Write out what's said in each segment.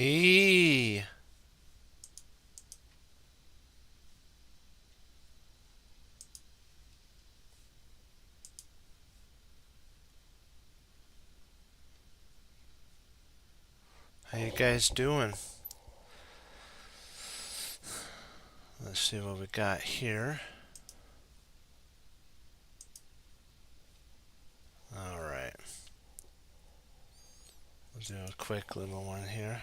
Hey, how you guys doing? Let's see what we got here. All right, we'll do a quick little one here.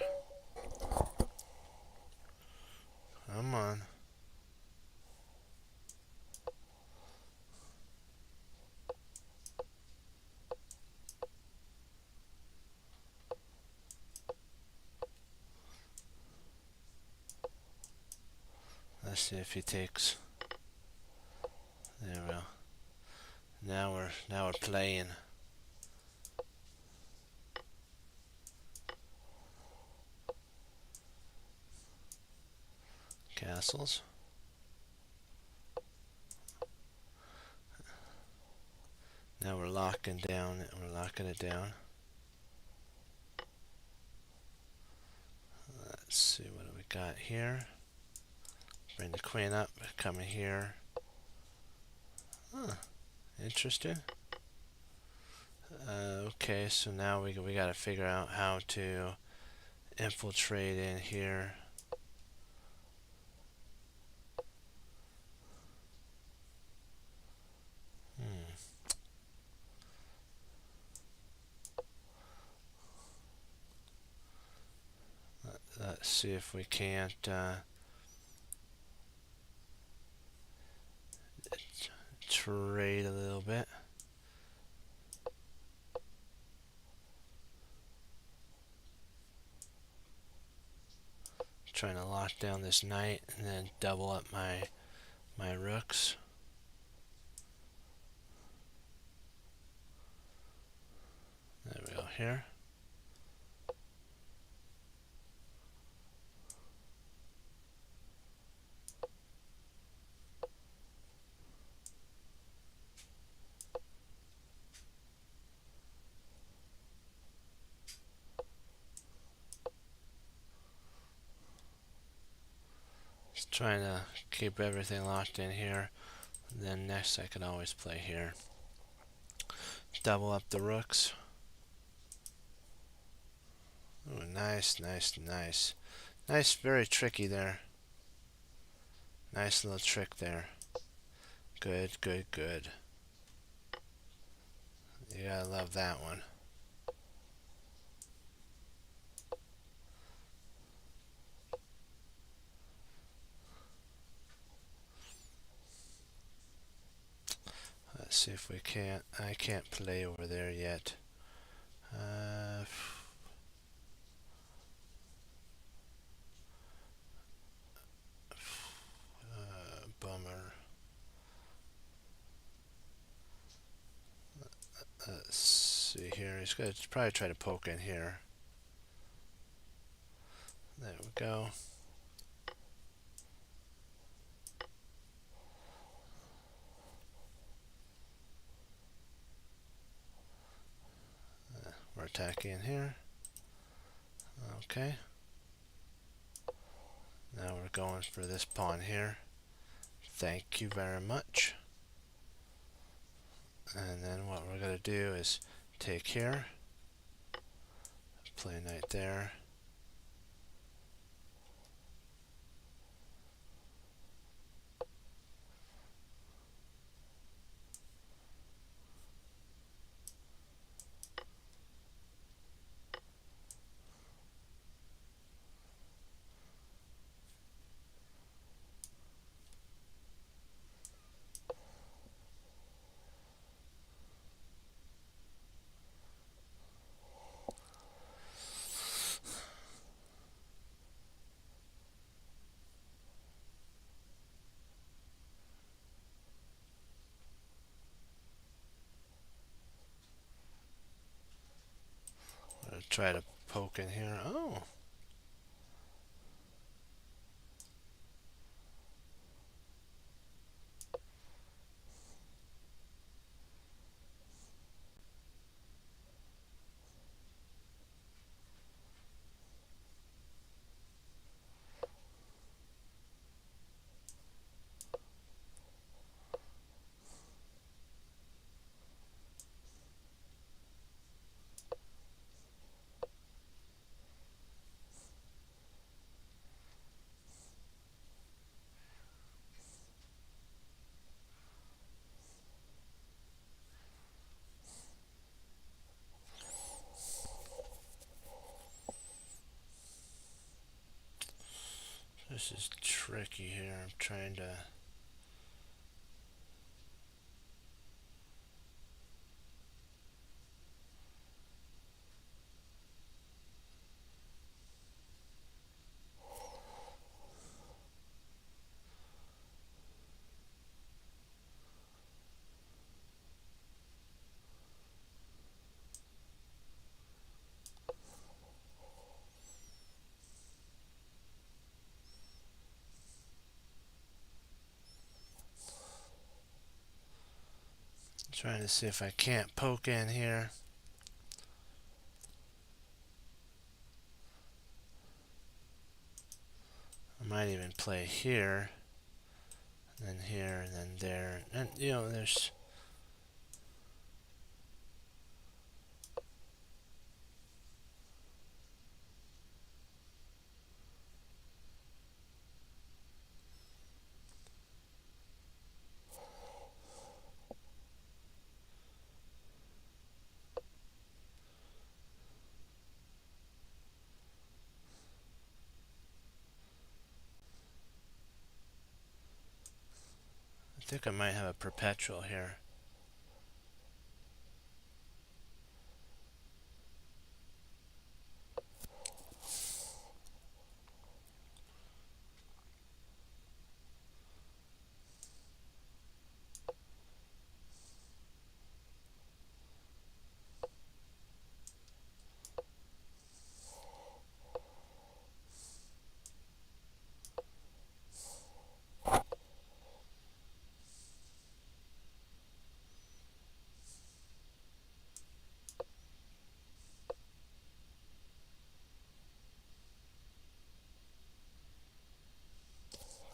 Come on. Let's see if he takes. There we go. Now we're playing. Castles. Now we're locking down. We're locking it down. Let's see what do we got here. Bring the queen up. Coming here. Huh. Interesting. Okay, so now we got to figure out how to infiltrate in here. Let's see if we can't trade a little bit. Trying to lock down this knight and then double up my rooks. There we go here. Just trying to keep everything locked in here. And then next I can always play here. Double up the rooks. Ooh, nice, nice, nice. Nice, very tricky there. Nice little trick there. Good, good, good. You gotta love that one. Let's see if we can't. I can't play over there yet. Bummer. Let's see here. He's gonna probably try to poke in here. There we go. We're attacking here. Okay. Now we're going for this pawn here. Thank you very much. And then what we're going to do is take here. Play knight there. Try to poke in here. Oh. This is tricky here. I'm trying to... Trying to see if I can't poke in here. I might even play here, and then here, and then there. And, you know, there's... I think I might have a perpetual here.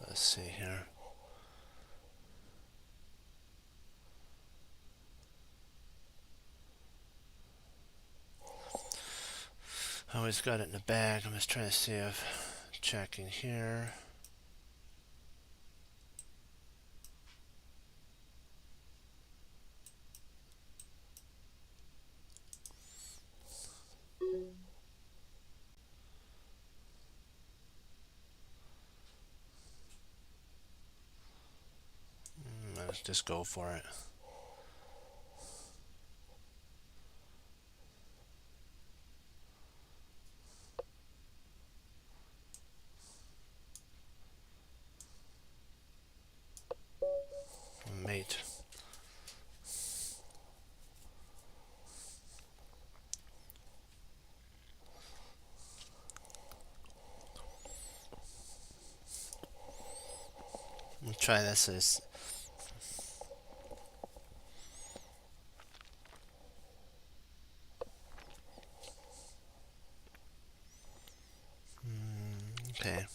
Let's see here. I always got it in the bag. I'm just trying to see if checking here. Let's just go for it. Mate. We'll try this as... Okay.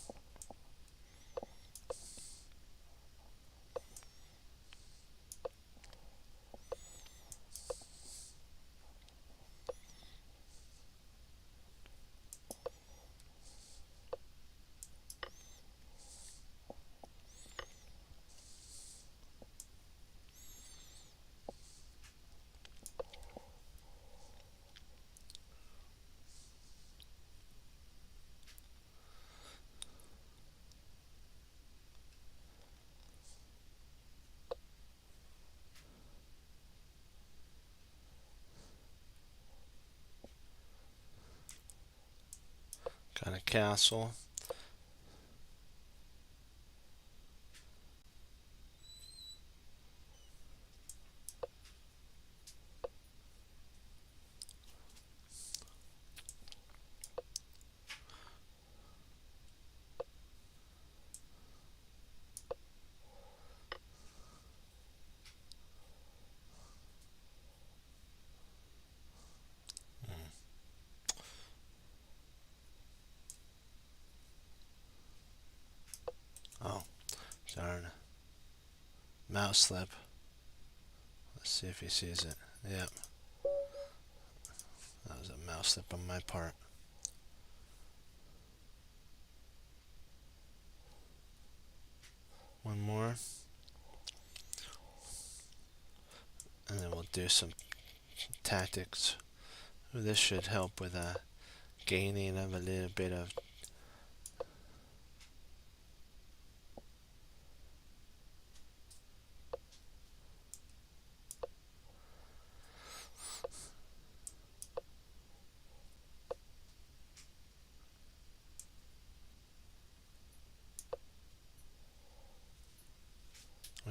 Got a castle. Oh, darn. Mouse slip. Let's see if he sees it. Yep. That was a mouse slip on my part. One more. And then we'll do some tactics. Ooh, this should help with gaining of a little bit of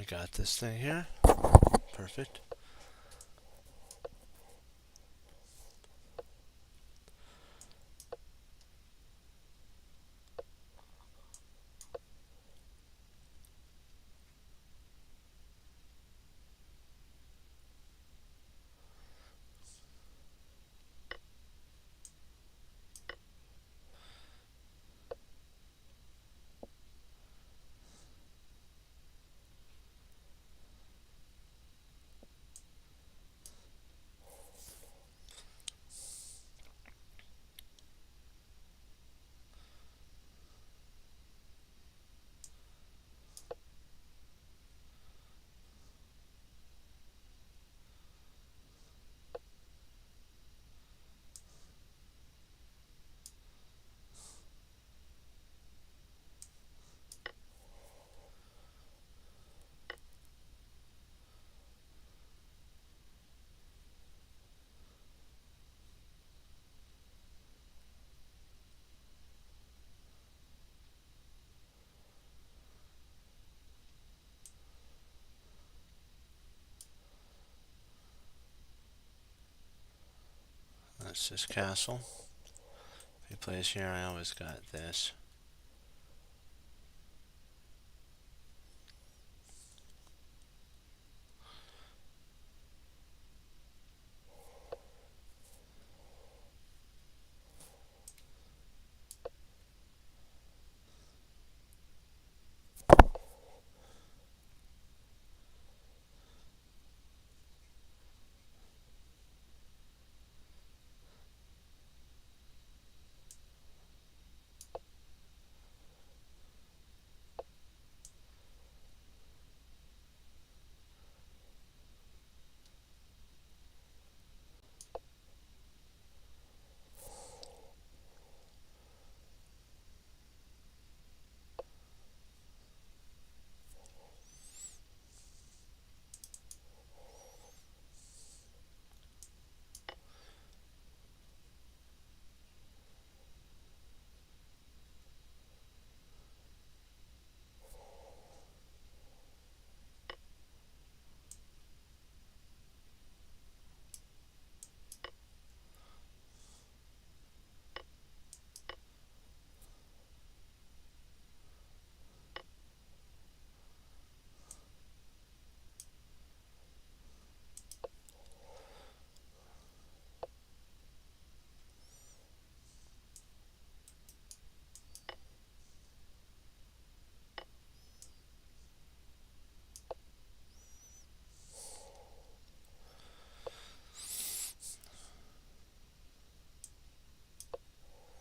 got this thing here. Perfect. That's this castle. If he plays here, I always got this.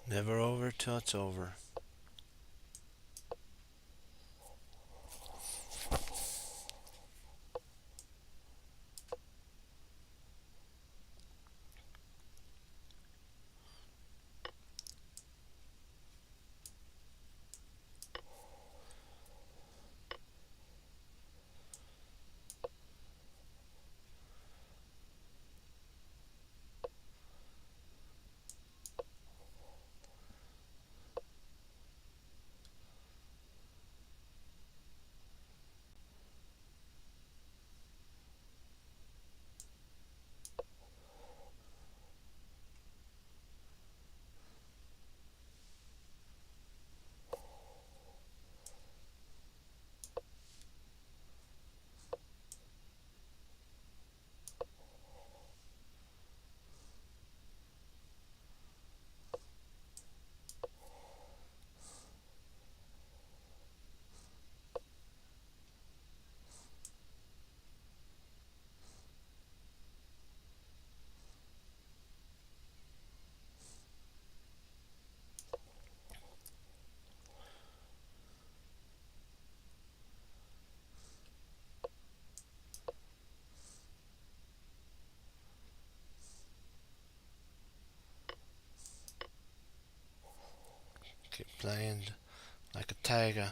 Never over till it's over. Keep playing like a tiger.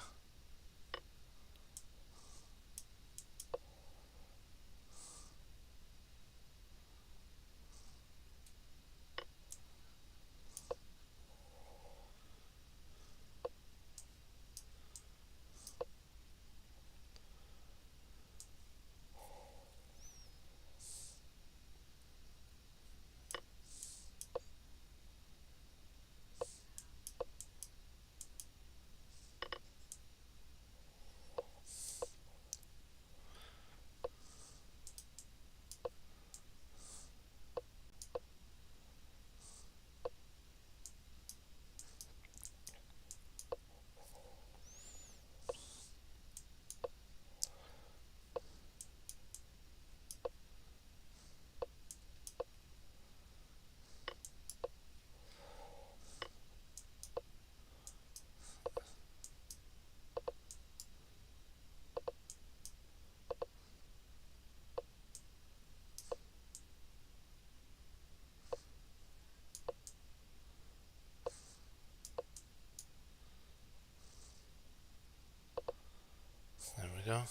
we go.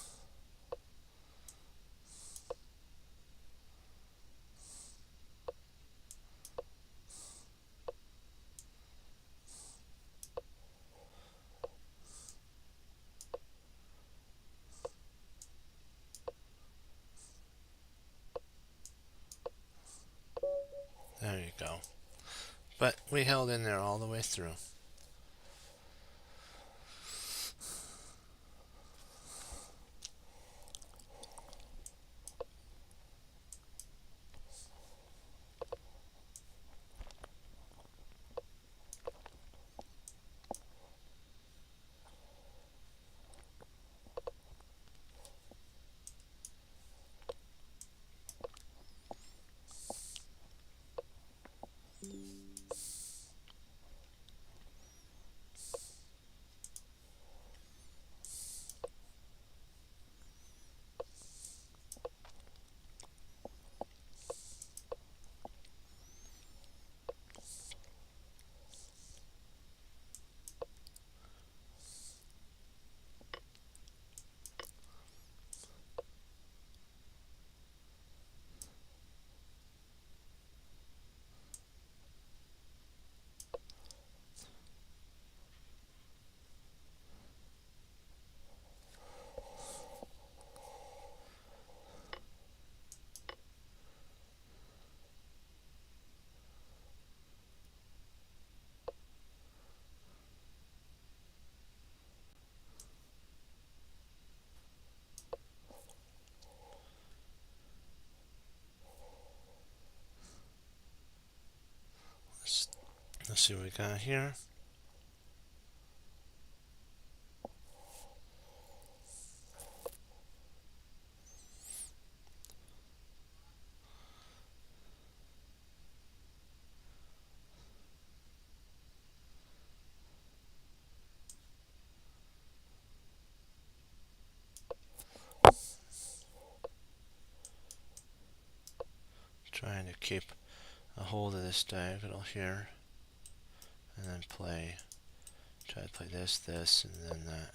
There you go. But we held in there all the way through. Let's see what we got here. Trying to keep a hold of this diagonal here, and then try to play this, and then that.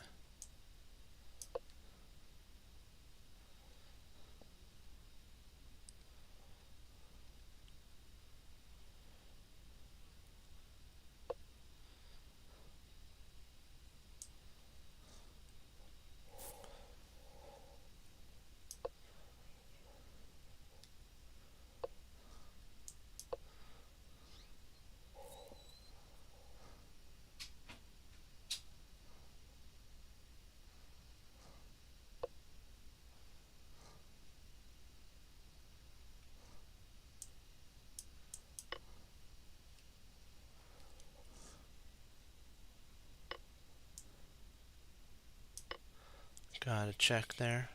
Got a check there.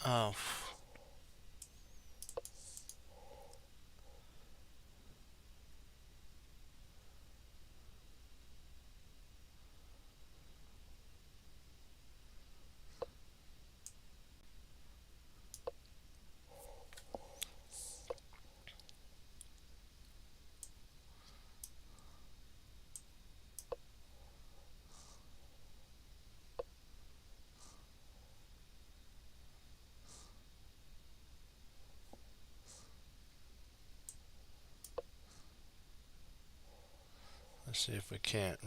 Oh. Let's see if we can't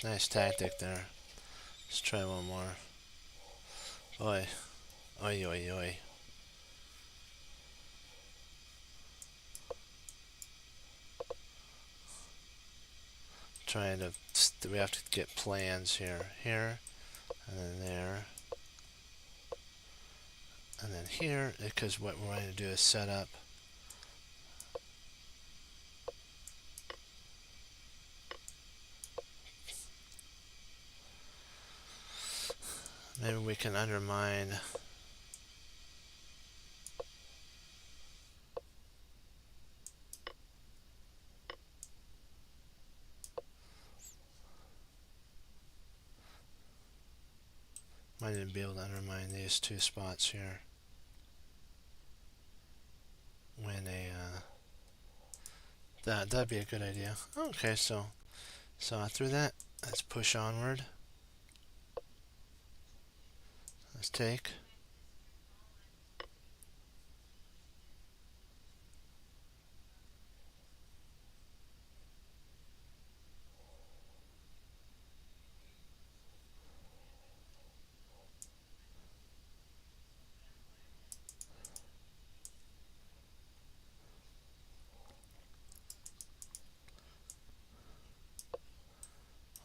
nice tactic there. Let's try one more. Boy, oi, oi, oi. Trying to, we have to get plans here, and then there, and then here, because what we're going to do is set up. Maybe we can undermine. Might even be able to undermine these two spots here. When that'd be a good idea. Okay, so through that, let's push onward. Let's take.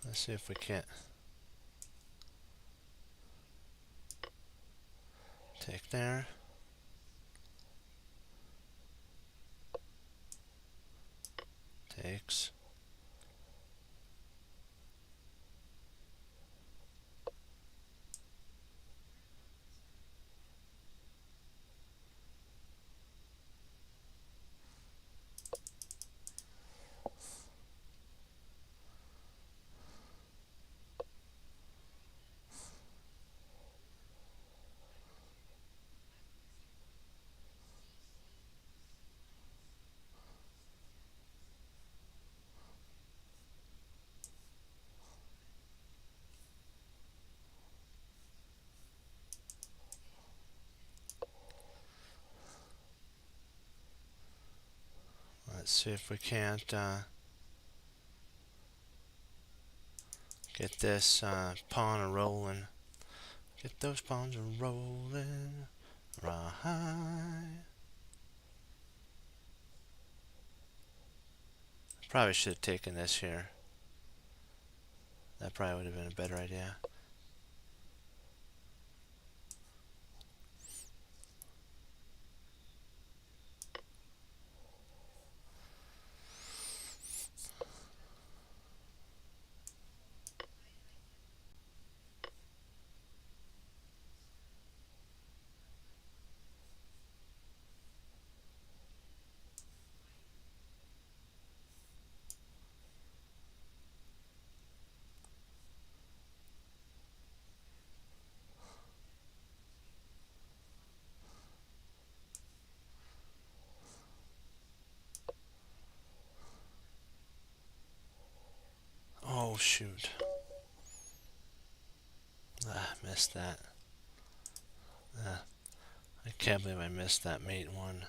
Let's see if we can't take there. Takes. Let's see if we can't get this pawn a rolling. Get those pawns a rolling. Right. Probably should have taken this here. That probably would have been a better idea. Oh shoot. Missed that. I can't believe I missed that mate one.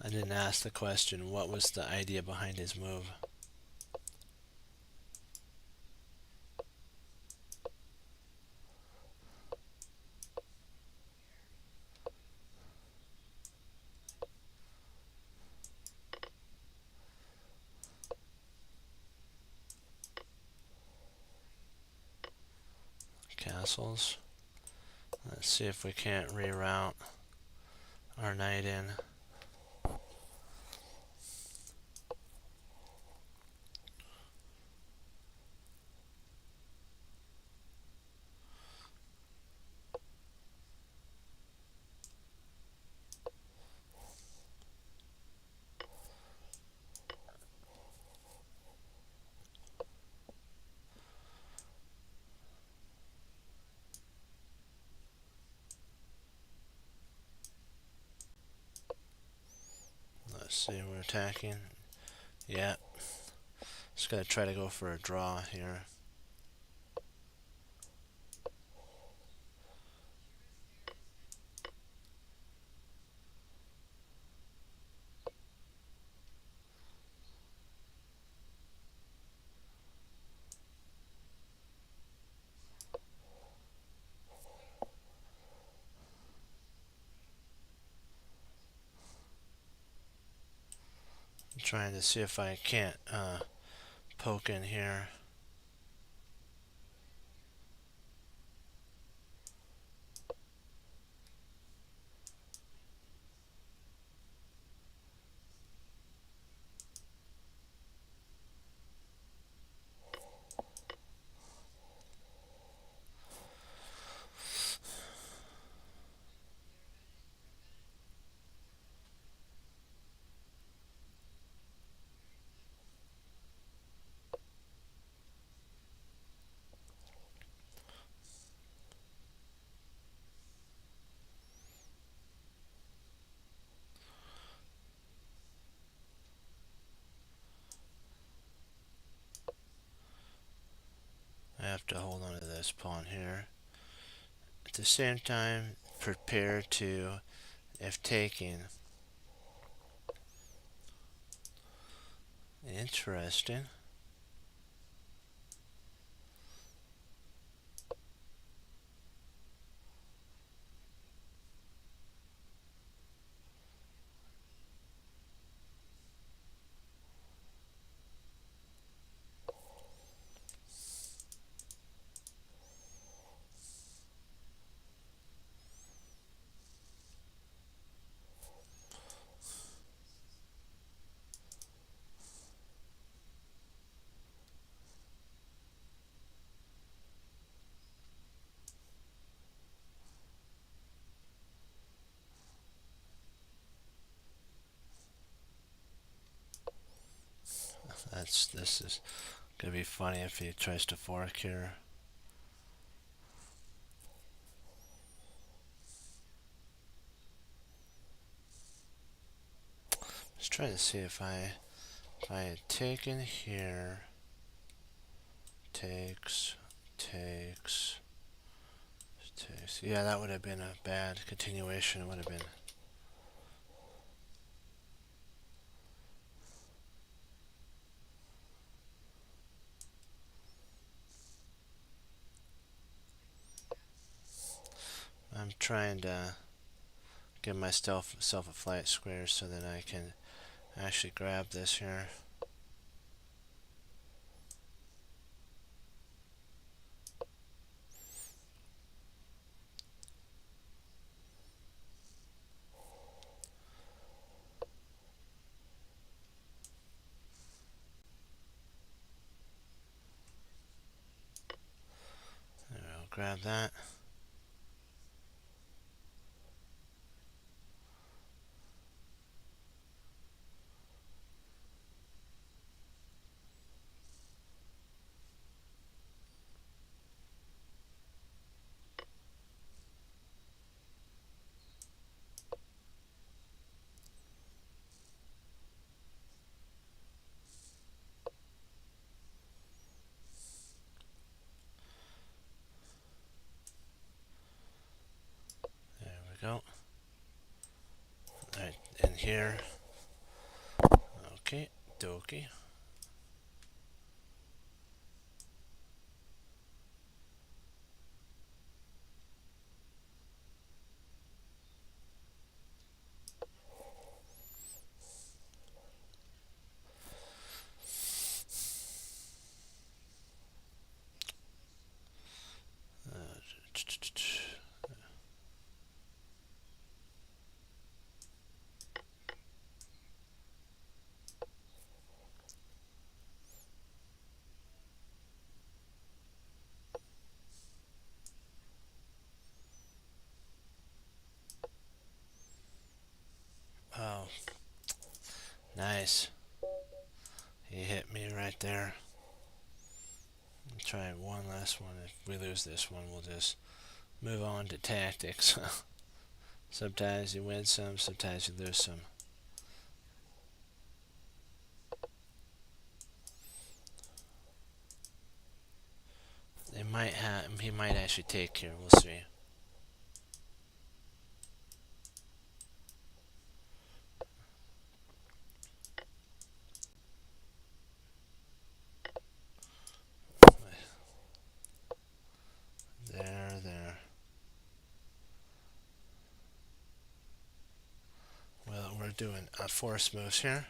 I didn't ask the question, what was the idea behind his move? Castles. Let's see if we can't reroute our knight in. Let's see, we're attacking. Yeah. Just gonna try to go for a draw here. I'm trying to see if I can't poke in here. I have to hold on to this pawn here. At the same time, prepare to, if taking. Interesting. This is gonna be funny if he tries to fork here. Just trying to see if I had taken here, takes. Yeah, that would have been a bad continuation. It would have been. I'm trying to give myself a flight square so that I can actually grab this here. I'll grab that. There we go. Right in here. Okay, dokie. Oh, nice. He hit me right there. I'll try one last one. If we lose this one, we'll just move on to tactics. Sometimes you win some, sometimes you lose some. He might actually take here. We'll see. There. Well, we're doing a force moves here.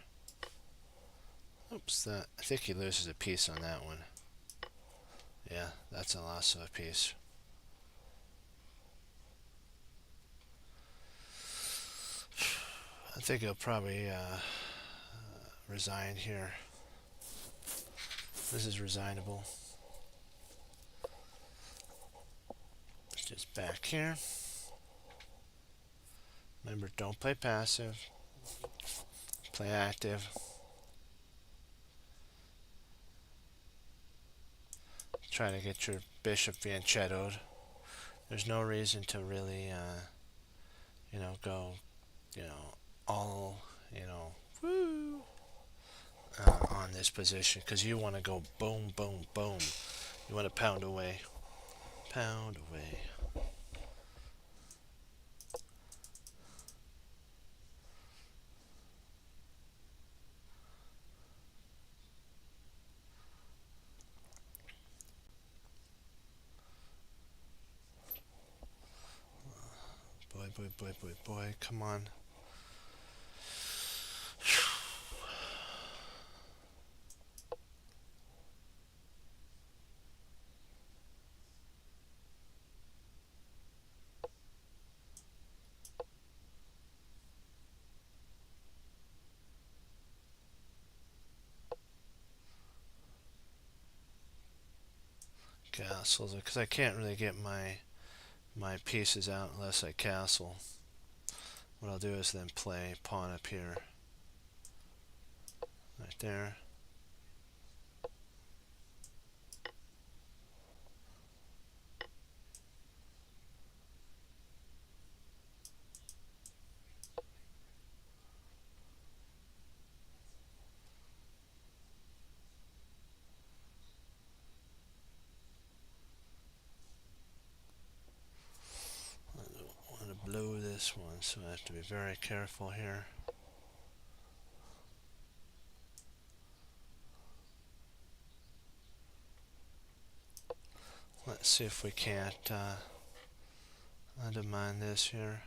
Oops, I think he loses a piece on that one. Yeah, that's a loss of a piece. I think he'll probably resign here. This is resignable. Just back here. Remember, don't play passive. Play active. Try to get your bishop fianchettoed. There's no reason to really, go, all, woo, on this position because you want to go boom, boom, boom. You want to pound away. Pound away. Boy, boy, boy, boy, boy. Come on. Castles, because I can't really get my pieces out unless I castle. What I'll do is then play pawn up here. Right there. I want to blow this one, so I have to be very careful here. Let's see if we can't undermine this here.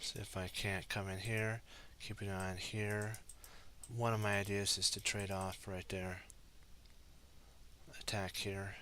See if I can't come in here. Keep an eye on here. One of my ideas is to trade off right there. Attack here.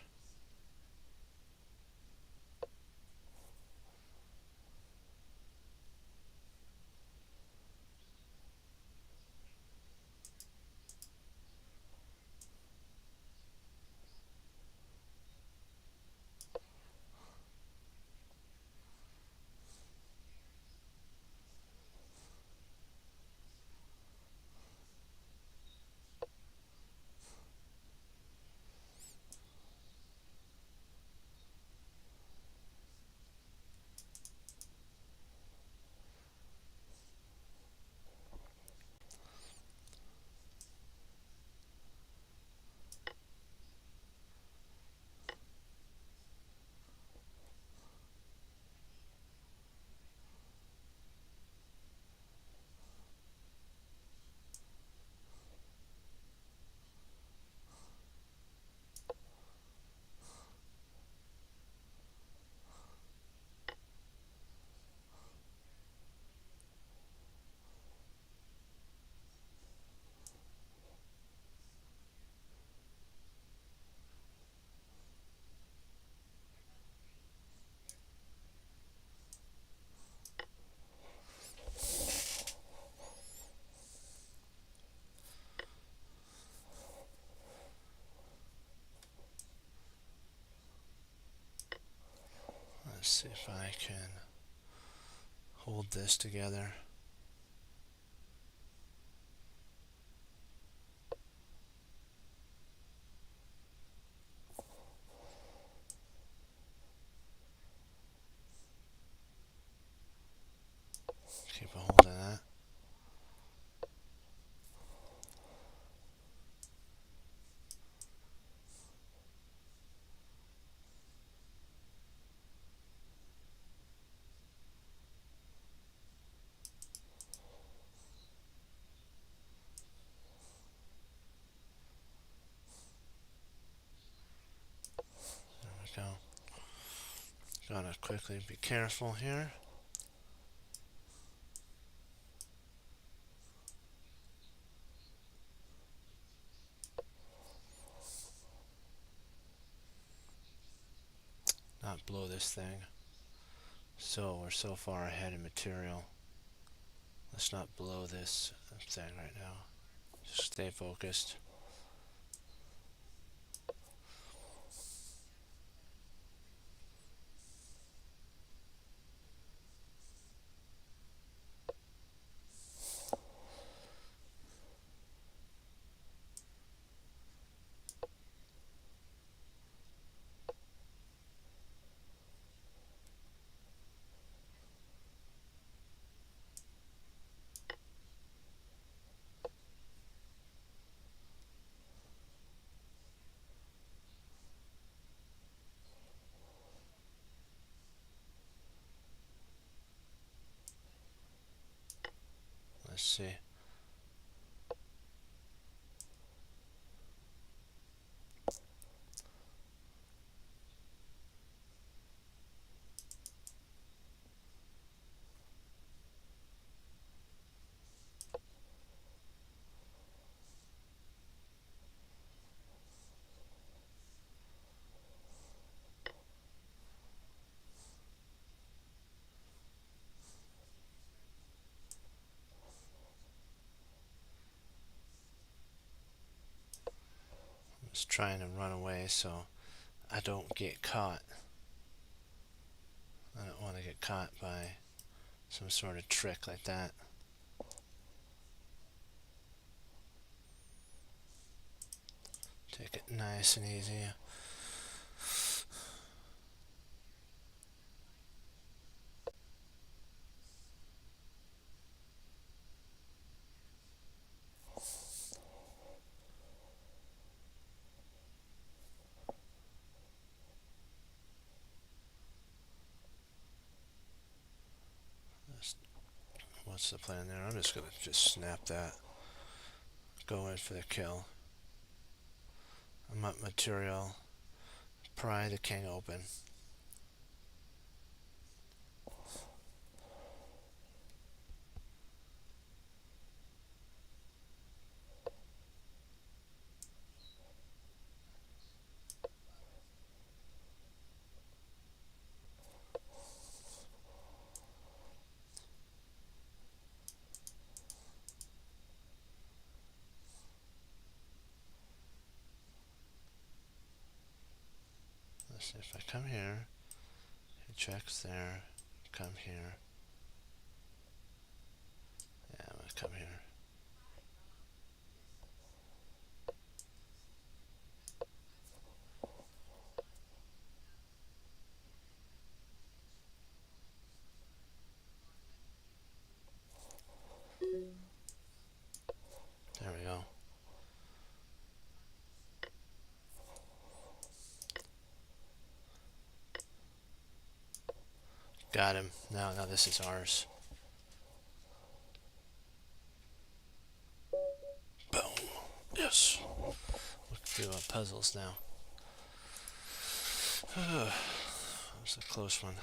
Let's see if I can hold this together. Keep a hold of that. There we go. Gotta quickly be careful here. Not blow this thing. So we're so far ahead in material. Let's not blow this thing right now. Just stay focused. Let's see. I'm just trying to run away so I don't get caught. I don't want to get caught by some sort of trick like that. Take it nice and easy. What's the plan there? I'm just gonna snap that. Go in for the kill. I'm up material. Pry the king open. Let's see if I come here. He checks there. Come here. Yeah, I'm gonna come here. There we go. Got him. Now this is ours. Boom. Yes. Let's do puzzles now. That was a close one.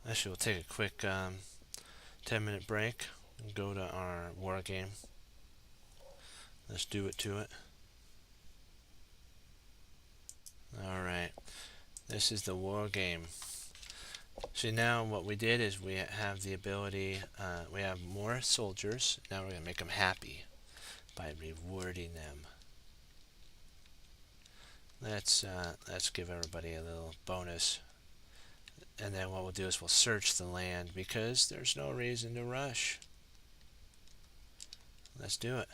Actually, we'll take a quick 10-minute break and go to our war game. Let's do it to it. Alright. This is the war game. So now what we did is we have the ability, we have more soldiers. Now we're going to make them happy by rewarding them. Let's give everybody a little bonus. And then what we'll do is we'll search the land because there's no reason to rush. Let's do it.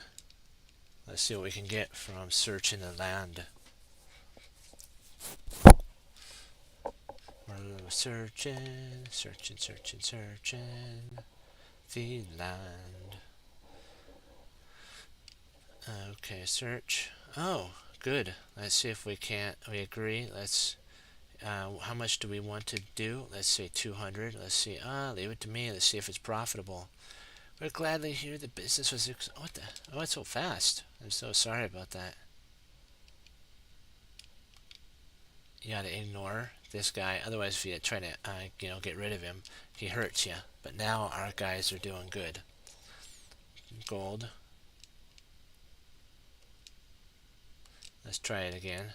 Let's see what we can get from searching the land. We're searching the land. Okay, search. Oh, good. Let's see if we agree. Let's, how much do we want to do? Let's say 200. Let's see. Leave it to me. Let's see if it's profitable. We'd gladly hear the business was, what the, oh, it's so fast. I'm so sorry about that. You gotta ignore this guy. Otherwise, if you try to, get rid of him, he hurts you. But now our guys are doing good. Gold. Let's try it again.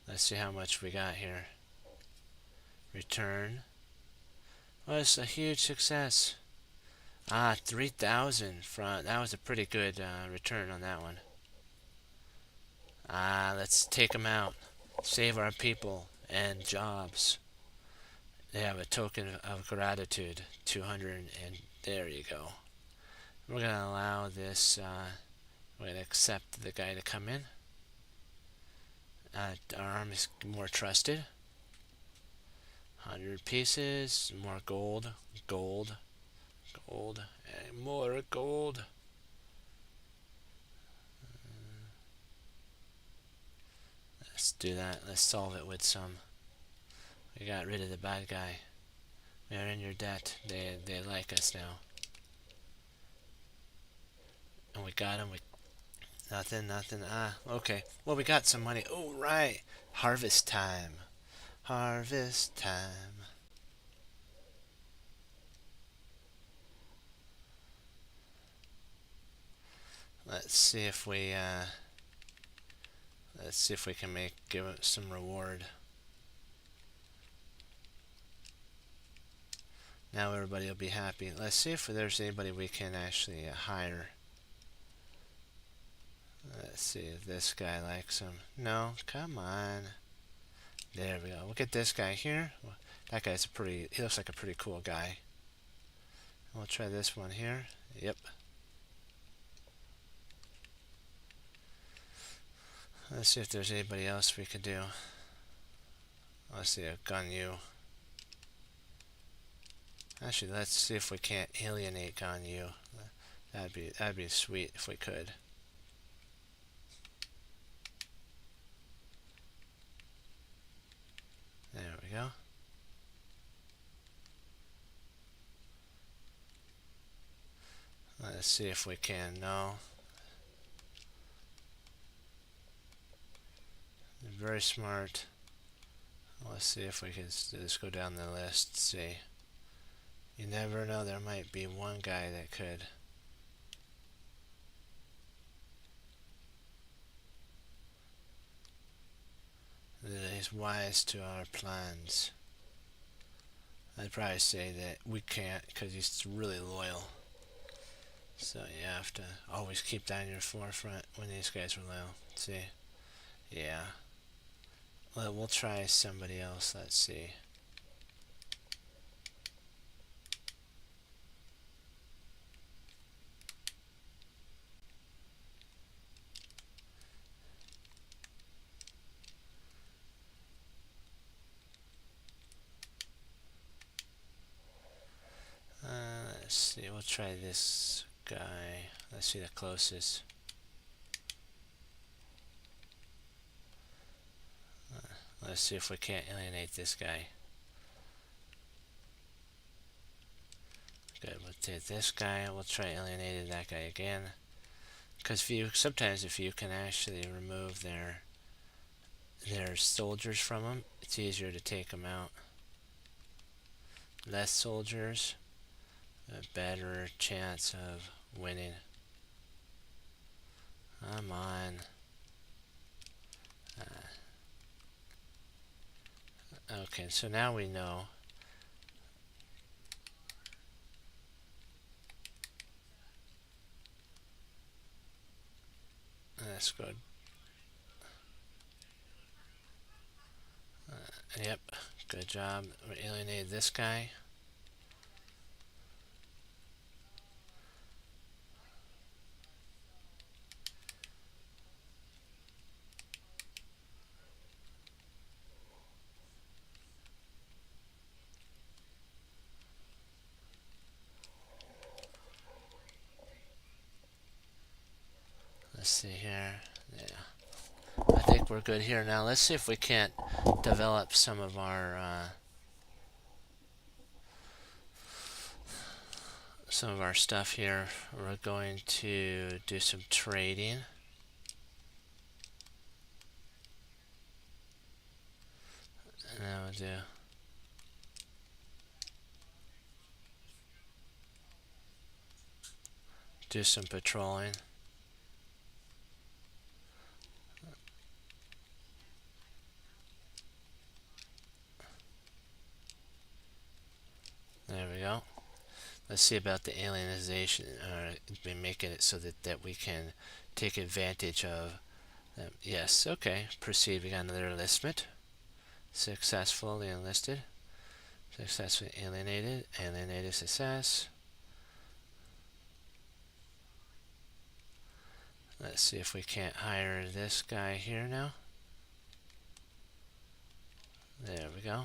Let's see how much we got here. Return. Oh, it's a huge success. 3,000 from, that was a pretty good return on that one. Let's take them out. Save our people and jobs. They have a token of gratitude. 200, and there you go. We're going to allow this, we're going to accept the guy to come in. Our army is more trusted. 100 pieces, more gold, and more gold. Let's do that. Let's solve it with some. We got rid of the bad guy. We are in your debt. They like us now. And we got him. We nothing, nothing. Ah, okay. Well, we got some money. Oh, right. Harvest time. Harvest time. Let's see if we let's see if we can give it some reward. Now everybody will be happy. Let's see if there's anybody we can actually hire. Let's see if this guy likes him. No, come on. There we go. We'll get this guy here. That guy's he looks like a pretty cool guy. We'll try this one here. Yep. Let's see if there's anybody else we could do. Let's see, a gun you. Actually, let's see if we can't alienate gun you. That'd be sweet if we could. There we go. Let's see if we can. No. Very smart. Let's see if we can just go down the list. See. You never know. There might be one guy that could. That is wise to our plans. I'd probably say that we can't because he's really loyal. So you have to always keep that in your forefront when these guys are loyal. See? Yeah. Well, we'll try somebody else. Let's see. Let's see. We'll try this guy. Let's see the closest. Let's see if we can't alienate this guy. Good. We'll take this guy. We'll try alienating that guy again. Because sometimes if you can actually remove their soldiers from them, it's easier to take them out. Less soldiers, a better chance of winning. Come on. Okay, so now we know. Let's go. Yep, good job. We alienated this guy. Let's see here. Yeah. I think we're good here. Now let's see if we can't develop some of our stuff here. We're going to do some trading. And then we'll do some patrolling. There we go. Let's see about the alienization, making it so that we can take advantage of them. Yes, okay. Proceed. We got another enlistment. Successfully enlisted. Successfully alienated. Alienated success. Let's see if we can't hire this guy here now. There we go.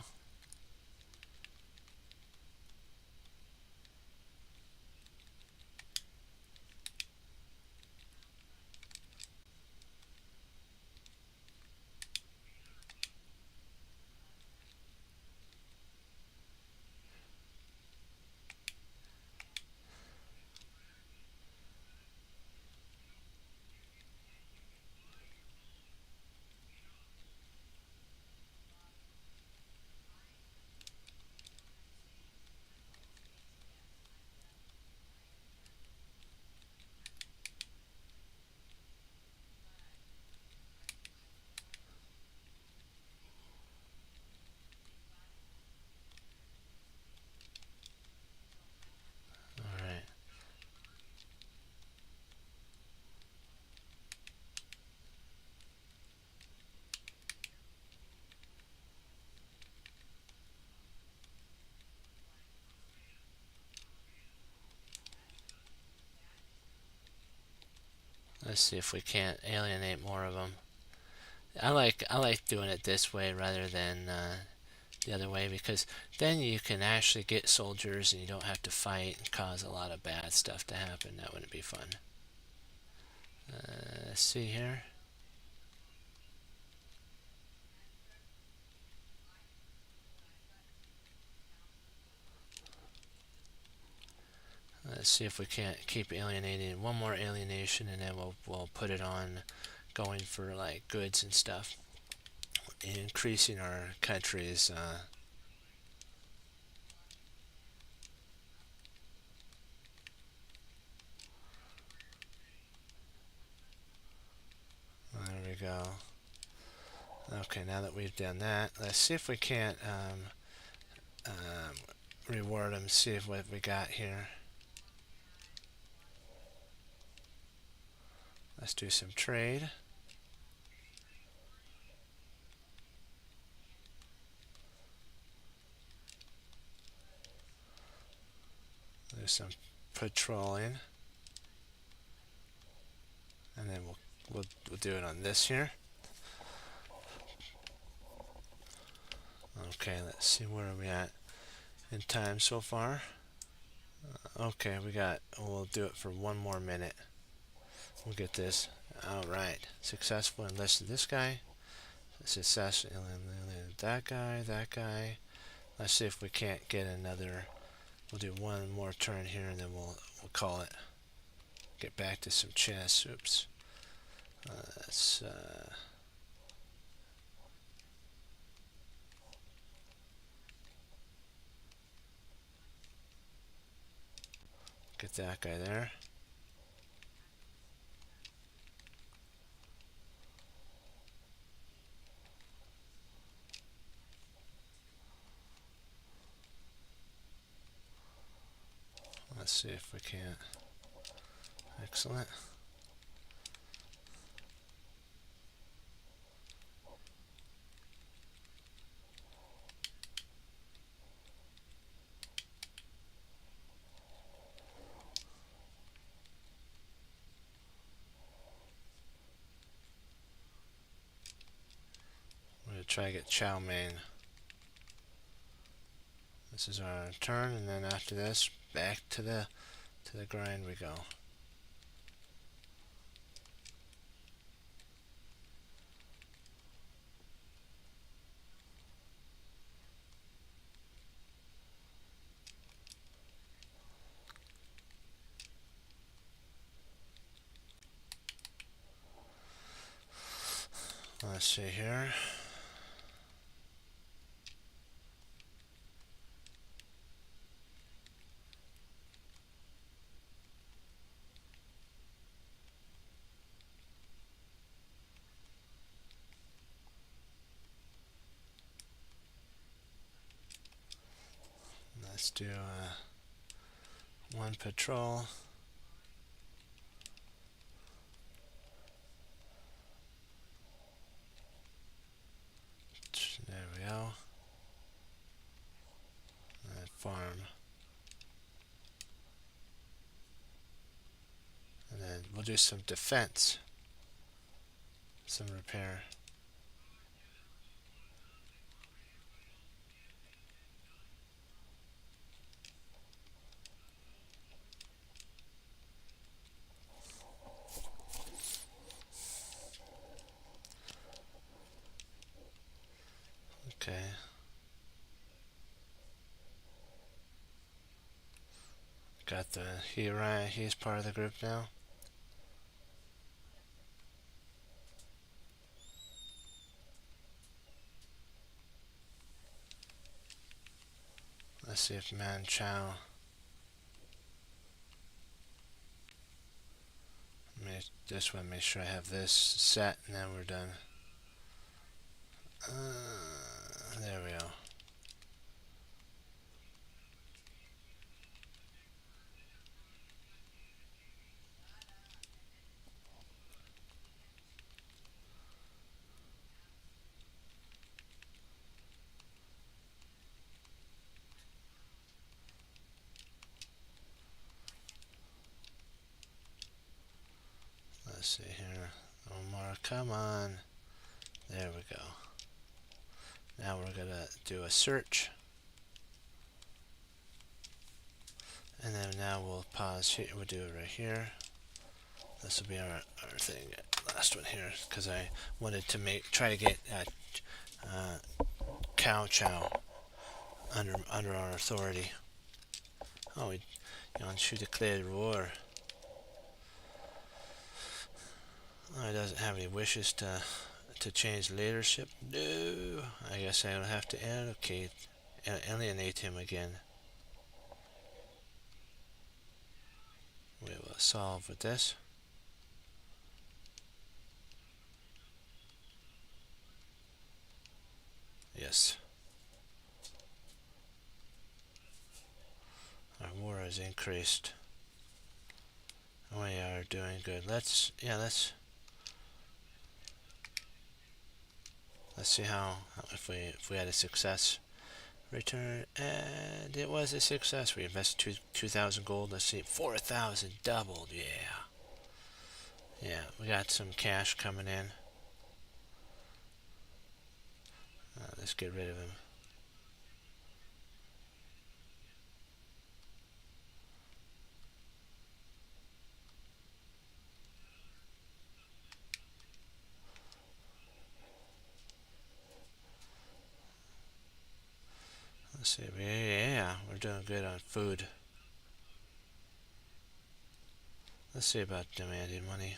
Let's see if we can't alienate more of them. I like doing it this way rather than the other way, because then you can actually get soldiers and you don't have to fight and cause a lot of bad stuff to happen. That wouldn't be fun. Let's see here. Let's see if we can't keep alienating. One more alienation, and then we'll put it on going for like goods and stuff, increasing our country's. There we go. Okay, now that we've done that, let's see if we can't reward them. See if what we got here. Let's do some trade. Do some patrolling, and then we'll do it on this here. Okay, let's see where are we at in time so far. Okay, we'll do it for one more minute. We'll get this. Alright, successful enlisted this guy. Successful eliminated that guy. Let's see if we can't get another. We'll do one more turn here and then we'll call it. Get back to some chess. Oops. Let's get that guy there. Let's see if we can't. Excellent. We're gonna try to get Chow Mein. This is our turn, and then after this, back to the grind we go. Let's see here. Let's do one patrol. There we go. And farm. And then we'll do some defense. Some repair. Okay. Got he's part of the group now. Let's see if Man Chow. This one, make sure I have this set, and then we're done. There we go. Let's Let's see here. One more. Come on. There we go. Now we're going to do a search. And then now we'll pause here. We'll do it right here. This will be our thing. Last one here. Because I wanted to try to get cow chow under our authority. Oh, she declared war. Oh, he doesn't have any wishes to change leadership. No, I guess I will have to alienate him again. We will solve with this. Yes. Our war has increased. We are doing good. Let's see if we had a success. Return, and it was a success. We invested 2,000 gold. Let's see, 4,000 doubled. Yeah, we got some cash coming in. Let's get rid of him. Let's see. Yeah, we're doing good on food. Let's see about demanding money.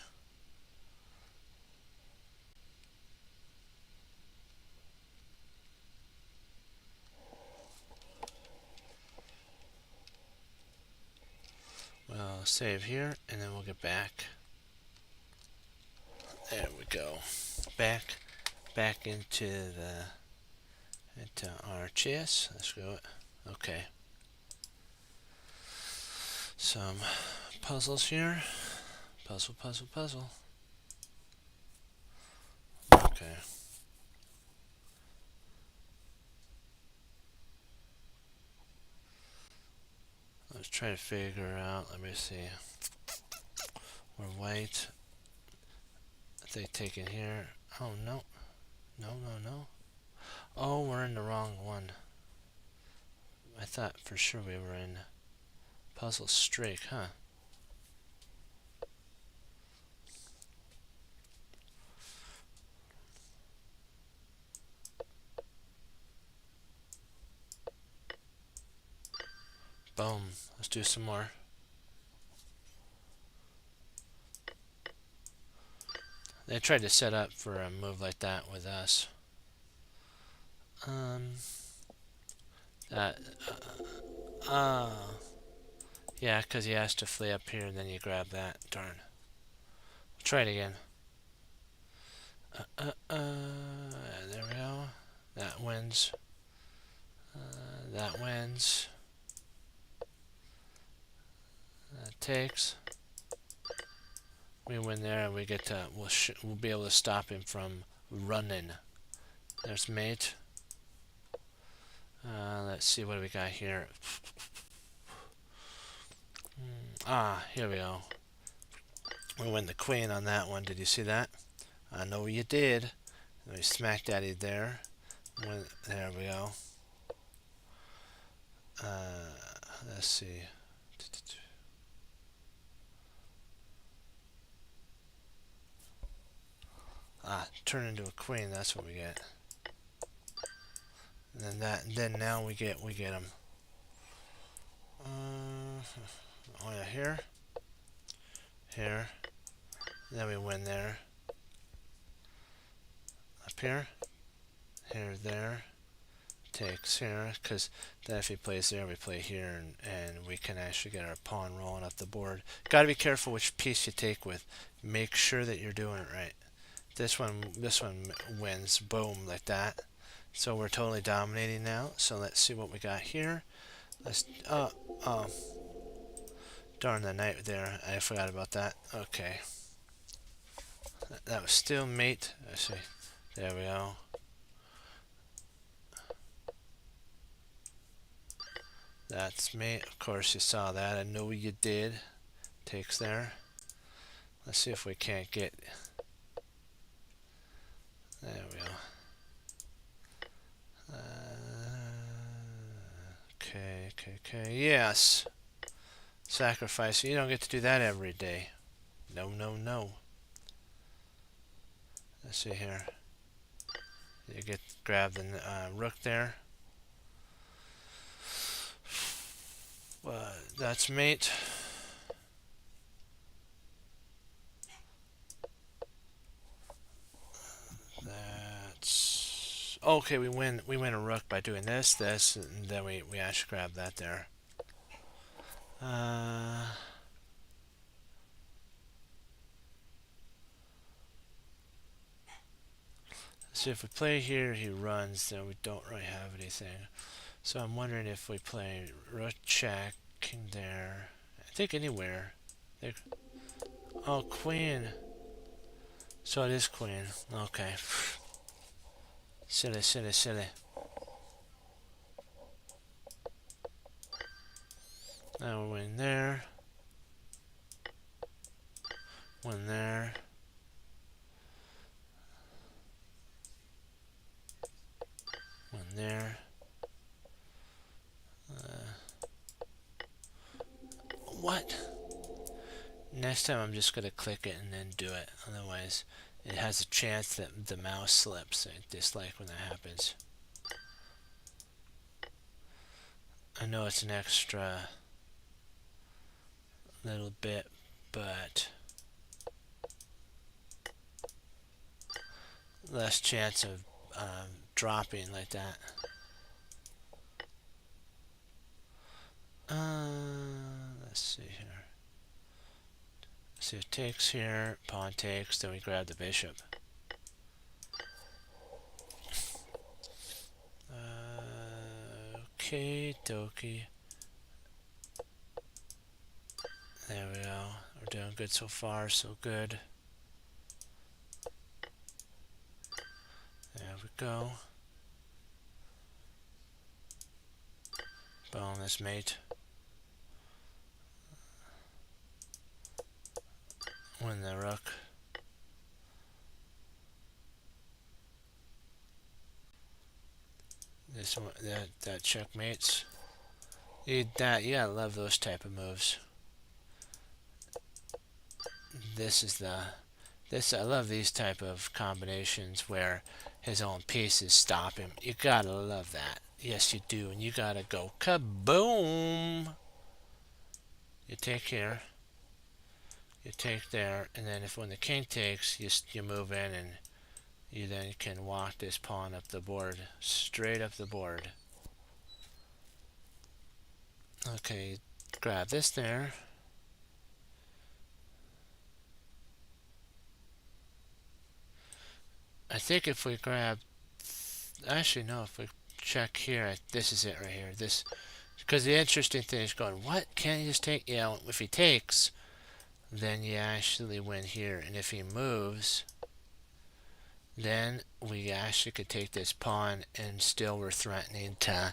Well, save here, and then we'll get back. There we go. Back into our chest. Let's go. Okay. Some puzzles here. Puzzle. Okay. Let's try to figure out. Let me see. We're white. They taken here. Oh no. No. Oh, we're in the wrong one. I thought for sure we were in puzzle streak, huh? Boom. Let's do some more. They tried to set up for a move like that with us. Yeah, because he has to flee up here and then you grab that. Darn. We'll try it again. There we go. That wins. That wins. That takes. We win there and we get to, we'll be able to stop him from running. There's mate. Let's see what do we got here. Here we go. We win the queen on that one. Did you see that? I know you did. We smacked daddy there. There we go. Let's see. Turn into a queen. That's what we get. And then now we get him. Oh yeah, here. Then we win there. Up here. There. Takes here, because then if he plays there, we play here, and we can actually get our pawn rolling up the board. Got to be careful which piece you take with. Make sure that you're doing it right. This one wins. Boom, like that. So we're totally dominating now. So let's see what we got here. Let's darn the knight there. I forgot about that. Okay. That was still mate. Let's see. There we go. That's mate. Of course you saw that. I know you did. Takes there. Let's see if we can't get... There we go. Okay. Yes. Sacrifice. You don't get to do that every day. No. Let's see here. You get grab the rook there. That's mate. That's okay. We win a rook by doing this, and then we actually grab that there. So if we play here, he runs. Then we don't really have anything. So I'm wondering if we play rook check there. I think anywhere. Oh, queen. So it is queen. Okay. Silly. Now we win there. One there. One there. What? Next time I'm just going to click it and then do it. Otherwise, it has a chance that the mouse slips. I dislike when that happens. I know it's an extra little bit, but less chance of dropping like that. Let's see here. See, it takes here, pawn takes, then we grab the bishop. Okay, dokie. There we go. We're doing good so far, so good. There we go. Bonus mate. Win the rook. This one, that checkmates. You gotta love those type of moves. I love these type of combinations where his own pieces stop him. You gotta love that. Yes, you do, and you gotta go kaboom. You take here. You take there, and then when the king takes, you move in, and you then can walk this pawn up the board, straight up the board. Okay, grab this there. I think if we grab, actually no, if we check here, this is it right here. This, because the interesting thing is going, what, can't he just take? Yeah, if he takes, then you actually win here, and if he moves, then we actually could take this pawn, and still we're threatening to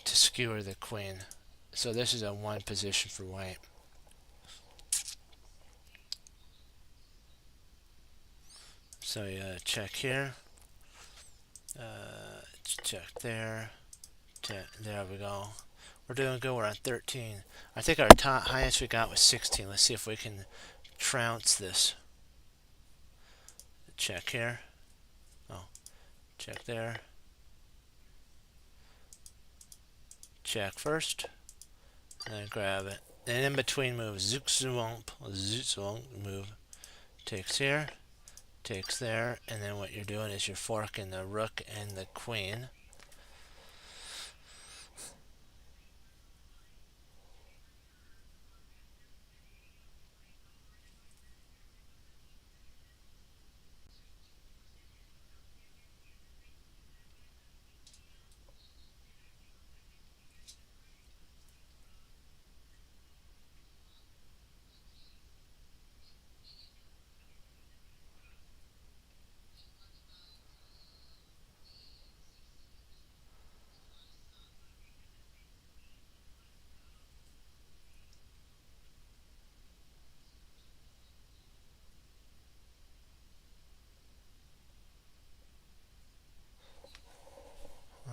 skewer the queen. So this is a one position for white. So you check here, check there, there we go. We're doing good. We're on 13. I think our highest we got was 16. Let's see if we can trounce this. Check here. Oh, check there. Check first, and then grab it. And in between moves, zook zwomp move. Takes here. Takes there, and then what you're doing is you're forking the rook and the queen.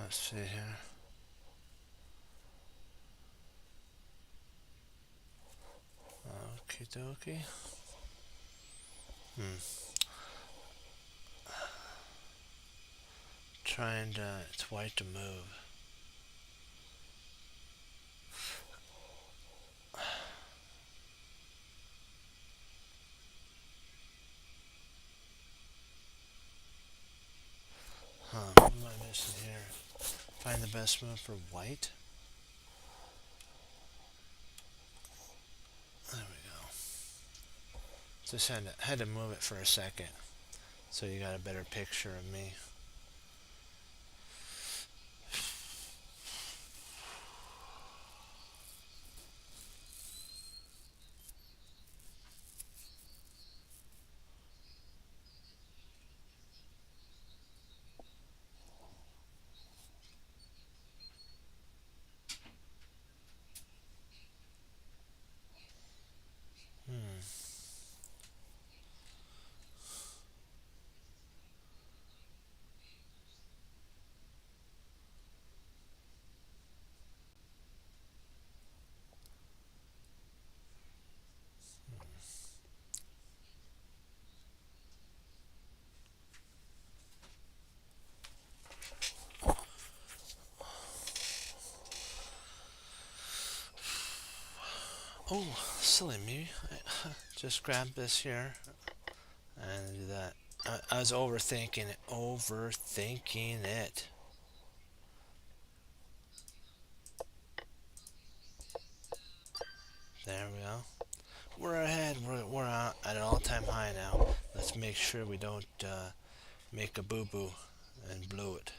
Let's see here. Okie dokie. Hmm. Trying to. It's white to move. Huh. What am I missing here? Find the best move for white. There we go. Just had to move it for a second, so you got a better picture of me. Hmm. Oh, silly me. I just grab this here and do that. I was overthinking it. Overthinking it. There we go. We're ahead. We're at an all-time high now. Let's make sure we don't make a boo-boo and blow it.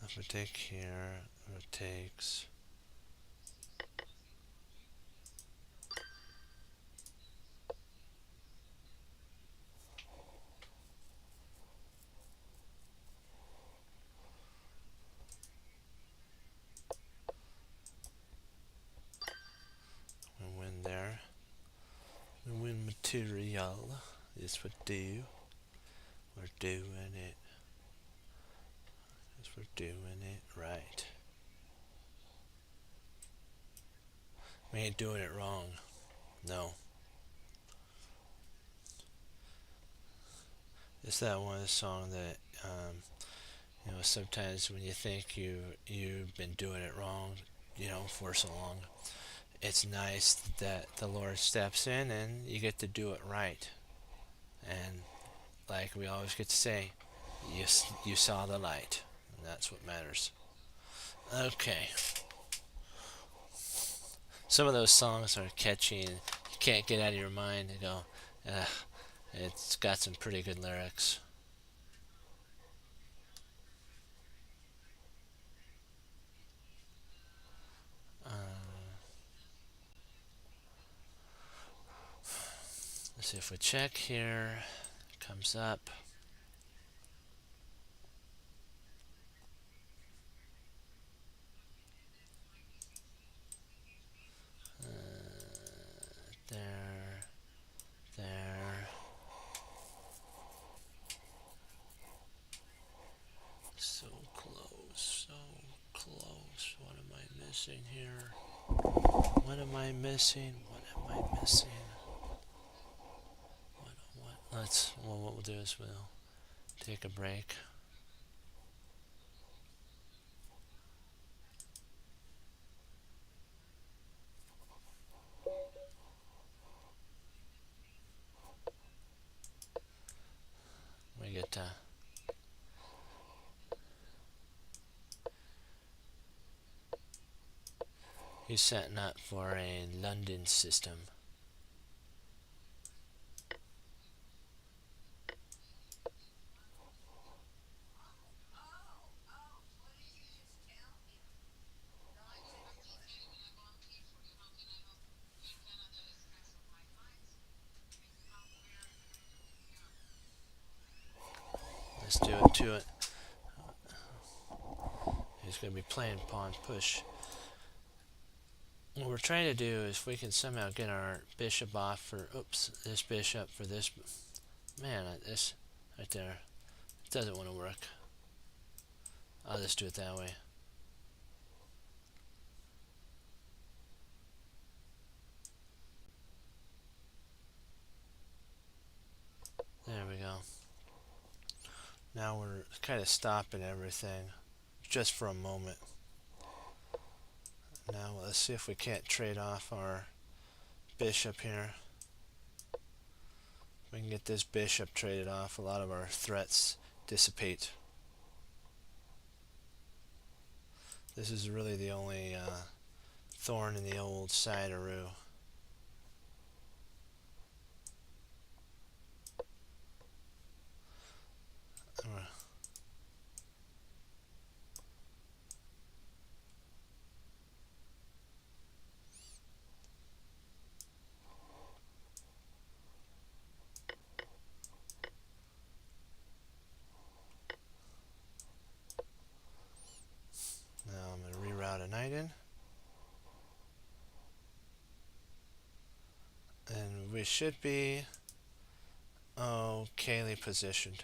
If we take here, it takes. We win there. We win material. Yes, we do. We're doing it. Yes, we're doing it right. We ain't doing it wrong. No. It's that one song that sometimes when you think you've been doing it wrong, for so long, it's nice that the Lord steps in and you get to do it right. And like we always get to say, you saw the light, and that's what matters. Okay. Some of those songs are catchy and you can't get out of your mind. You go, Ugh, it's got some pretty good lyrics. Let's see if we check here. It comes up. There, there. So close, so close. What am I missing here? What am I missing? What am I missing? What? What we'll do is we'll take a break. We get He's setting up for a London system. Let's do it to it. He's going to be playing pawn push. What we're trying to do is if we can somehow get our bishop off for, oops, this bishop for this, man, this right there, it doesn't want to work. I'll just do it that way. There we go. Now we're kind of stopping everything just for a moment. Now let's see if we can't trade off our bishop here. If we can get this bishop traded off, a lot of our threats dissipate. This is really the only thorn in the old side-a-roo. Now I'm going to reroute a knight in. And we should be okayly positioned.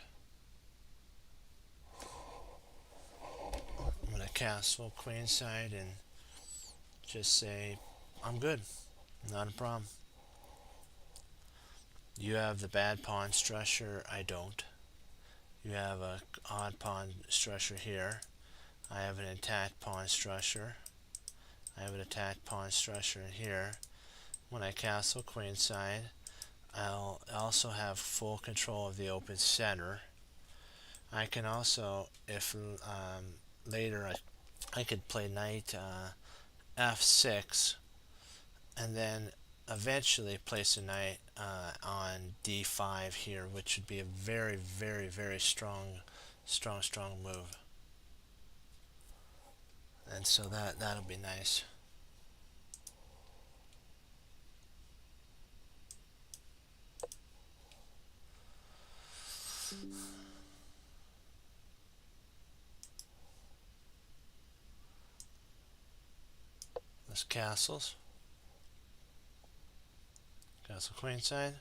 I'm going to castle queenside and just say, I'm good. Not a problem. You have the bad pawn structure. I don't. You have a odd pawn structure here. I have an attacked pawn structure. I have an attacked pawn structure here. When I castle queenside, I'll also have full control of the open center. I can also, if later I could play knight f6 and then eventually place a knight on d5 here, which would be a very, very, very strong move. And so that'll be nice. This castles. Castle queenside.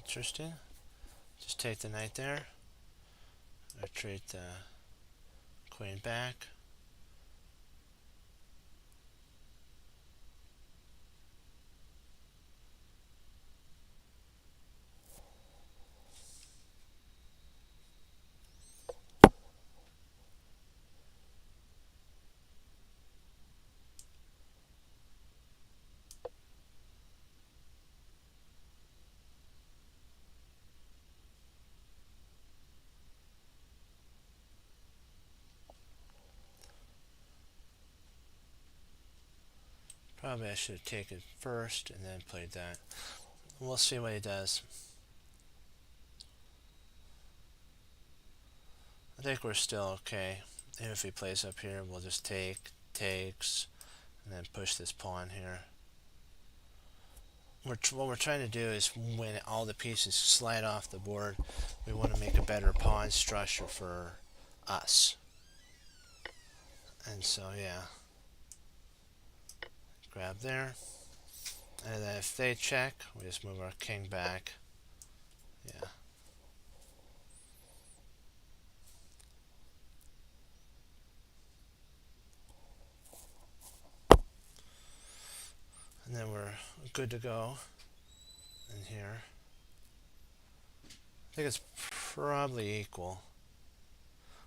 Interesting. Just take the knight there. Retreat the queen back. Probably I should have taken first and then played that. We'll see what he does. I think we're still okay. And if he plays up here, we'll just takes, and then push this pawn here. What we're trying to do is when all the pieces slide off the board, we want to make a better pawn structure for us. And so, yeah. Grab there. And then if they check, we just move our king back. Yeah. And then we're good to go in here. I think it's probably equal,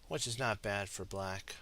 which is not bad for black.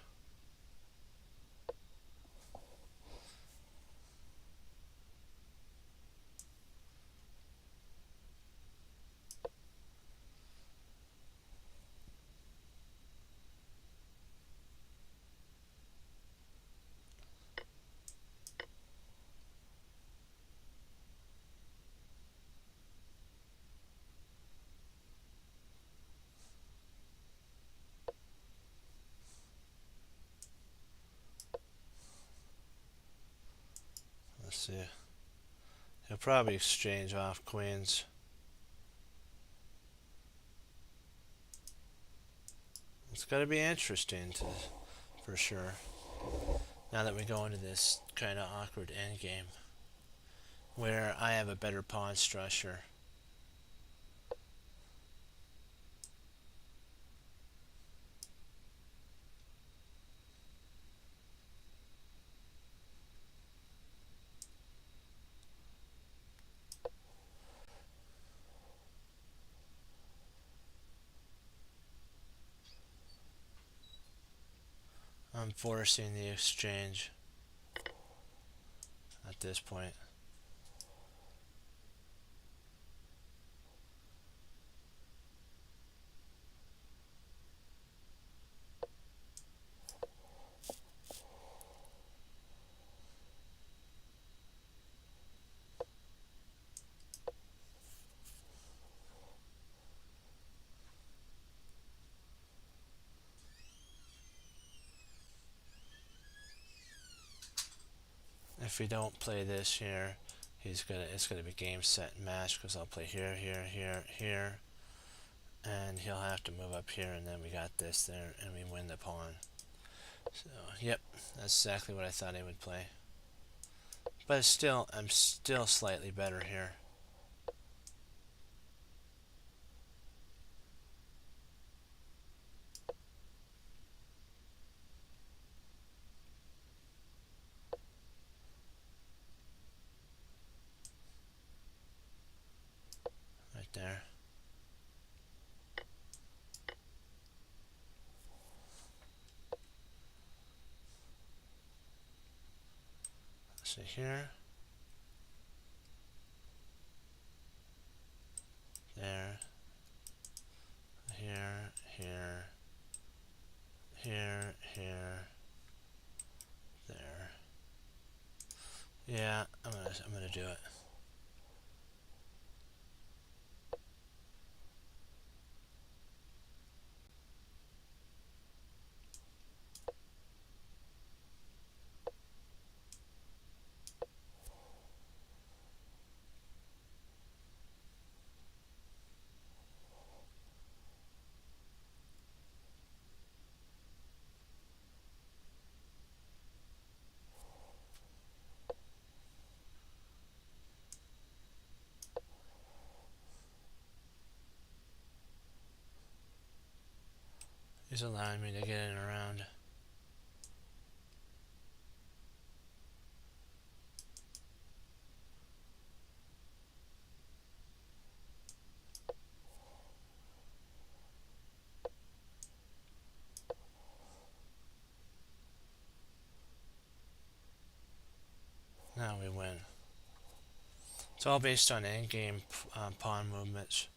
Let's see. He'll probably exchange off queens. It's going to be interesting for sure. Now that we go into this kind of awkward endgame, where I have a better pawn structure. I'm forcing the exchange at this point. If we don't play this here, it's gonna be game, set, and match, because I'll play here, here, here, here, and he'll have to move up here, and then we got this there, and we win the pawn. So, yep, that's exactly what I thought he would play. But still, I'm still slightly better here. Right there. So here, there, here, here, here, here, there. Yeah, I'm gonna do it. He's allowing me to get in around. Now we win. It's all based on endgame pawn movements.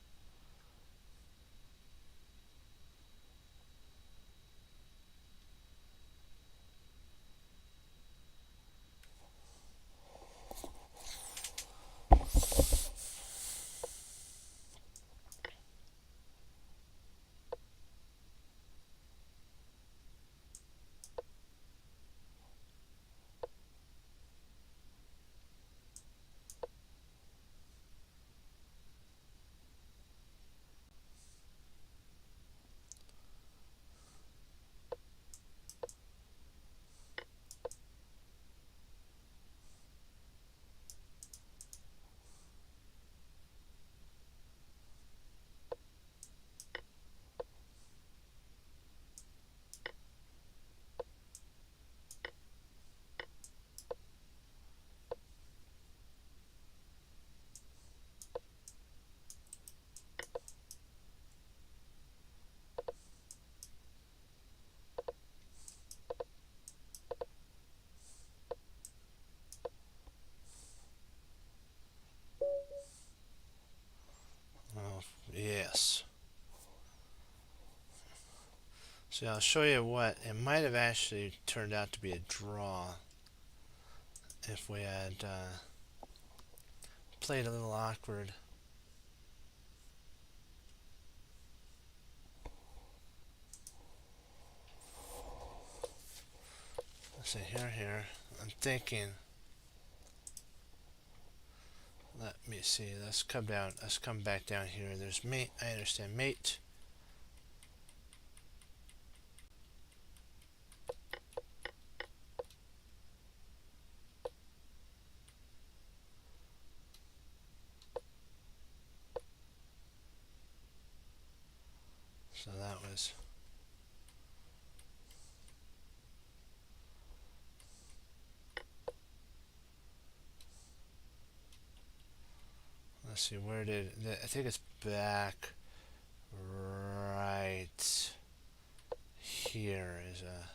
So I'll show you what it might have actually turned out to be a draw if we had played a little awkward. Let's see, here. I'm thinking. Let me see. Let's come down. Let's come back down here. There's mate. I understand mate. So that was. Let's see. Where did I think it's back right here is a.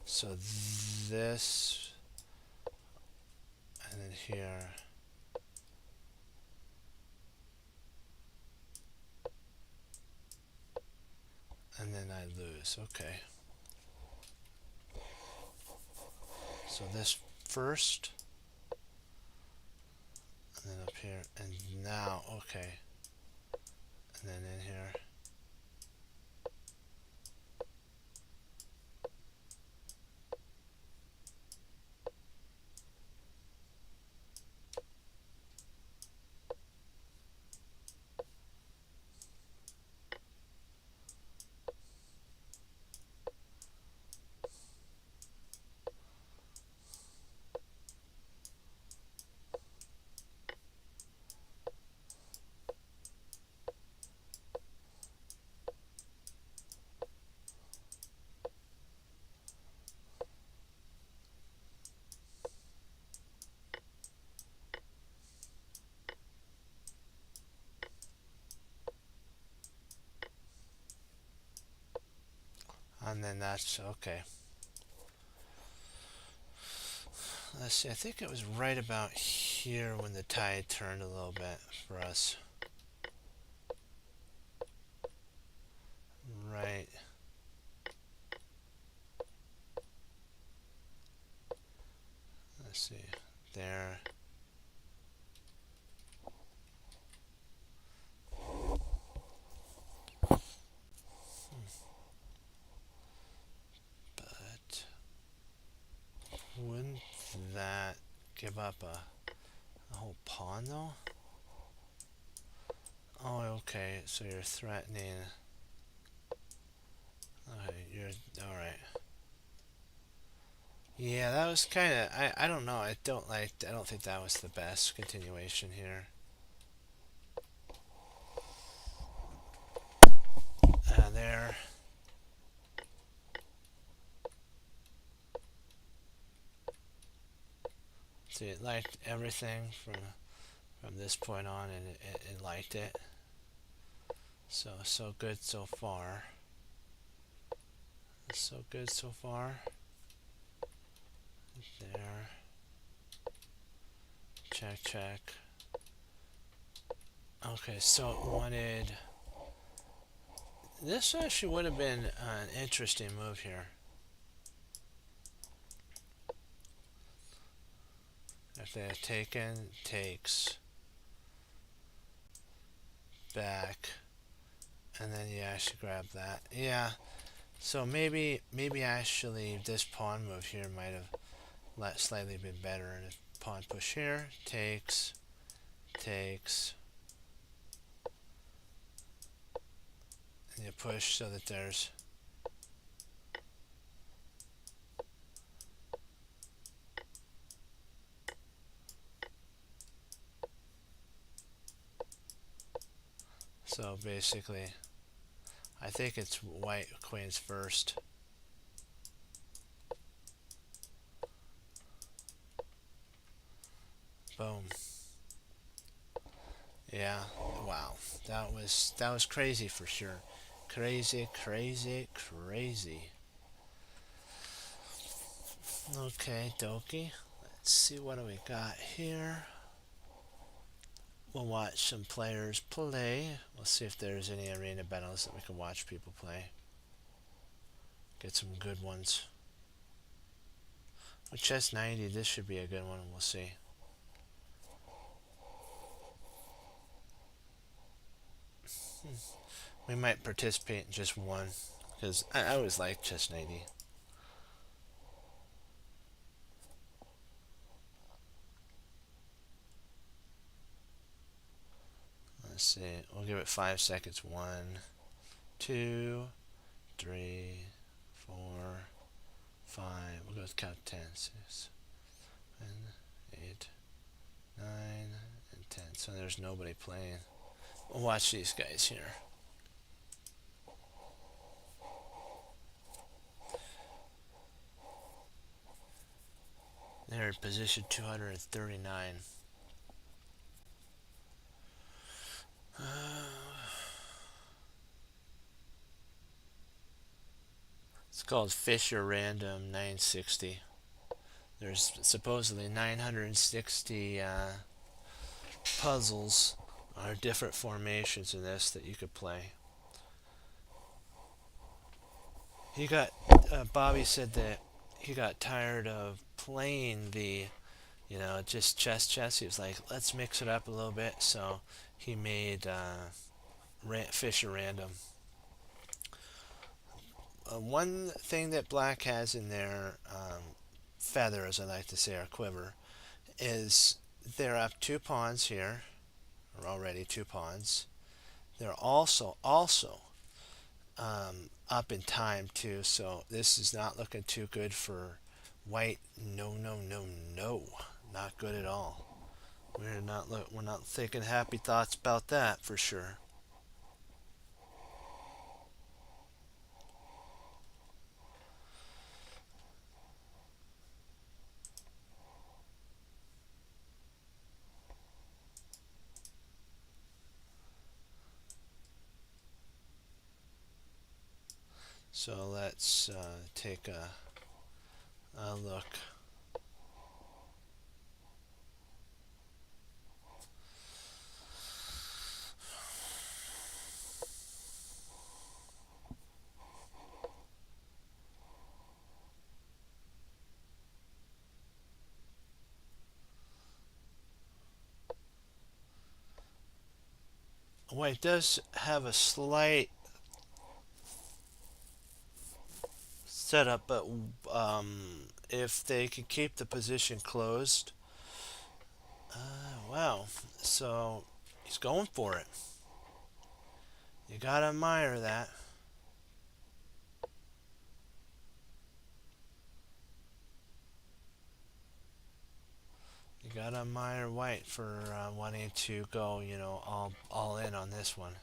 So this and then here. And then I lose. Okay. So this first, and then up here, and now, okay. And then in here. And then that's okay. Let's see, I think it was right about here when the tide turned a little bit for us. Right. Let's see, there. But wouldn't that give up a whole pawn though? Oh, okay, so you're threatening. Okay, you're alright. Yeah, that was kind of, I don't know, I don't think that was the best continuation here. There. See, it liked everything from this point on, and it liked it. So good so far. So good so far. There. Check. Okay, so it wanted. This actually would have been an interesting move here. If they had taken, takes, back, and then you actually grab that. Yeah. So maybe actually this pawn move here might have slightly been better. And if pawn push here, takes, and you push so that there's. So basically, I think it's white queen's first. Boom. Yeah. Wow. That was crazy for sure. Crazy. Okay, dokie. Let's see what do we got here. We'll watch some players play. We'll see if there's any arena battles that we can watch people play. Get some good ones. With chess 90, this should be a good one. We'll see. We might participate in just one, because I always like chess 90. Let's see. We'll give it 5 seconds. 1, 2, 3, 4, 5. We'll go with count 10. 6, 7, 8, 9, and 10. So there's nobody playing. We'll watch these guys here. They're in position 239. It's called Fisher Random 960. There's supposedly 960 puzzles or different formations in this that you could play. Bobby said that he got tired of playing just chess. He was like, let's mix it up a little bit. So he made Fisher Random. One thing that Black has in their feather, as I like to say, or quiver, is they're up 2 pawns here, or already 2 pawns. They're also up in time too, so this is not looking too good for white. No, no, no, no, not good at all. We're not thinking happy thoughts about that for sure. So let's take a look. White does have a slight setup, but if they could keep the position closed, wow. So he's going for it. You gotta admire that. You gotta admire White for wanting to go, all in on this one.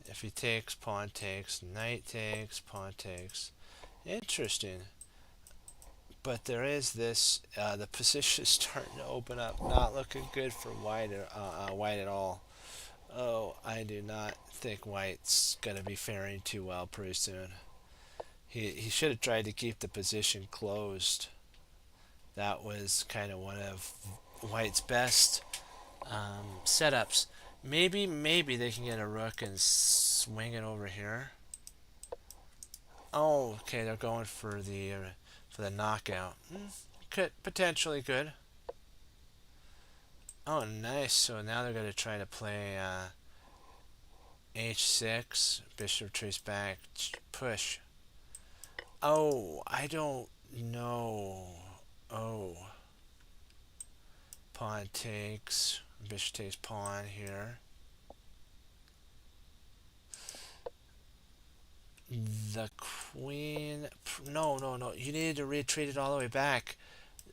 If he takes, pawn takes, knight takes, pawn takes. Interesting. But there is this. The position is starting to open up. Not looking good for White at all. Oh, I do not think White's gonna be faring too well pretty soon. He should have tried to keep the position closed. That was kind of one of White's best setups. Maybe they can get a rook and swing it over here. Oh, okay, they're going for the knockout. Could potentially good. Oh, nice. So now they're going to try to play h6, bishop retreats back, push. Oh, I don't know. Oh, pawn takes, bishop takes pawn here. The queen. No, no, no. You needed to retreat it all the way back.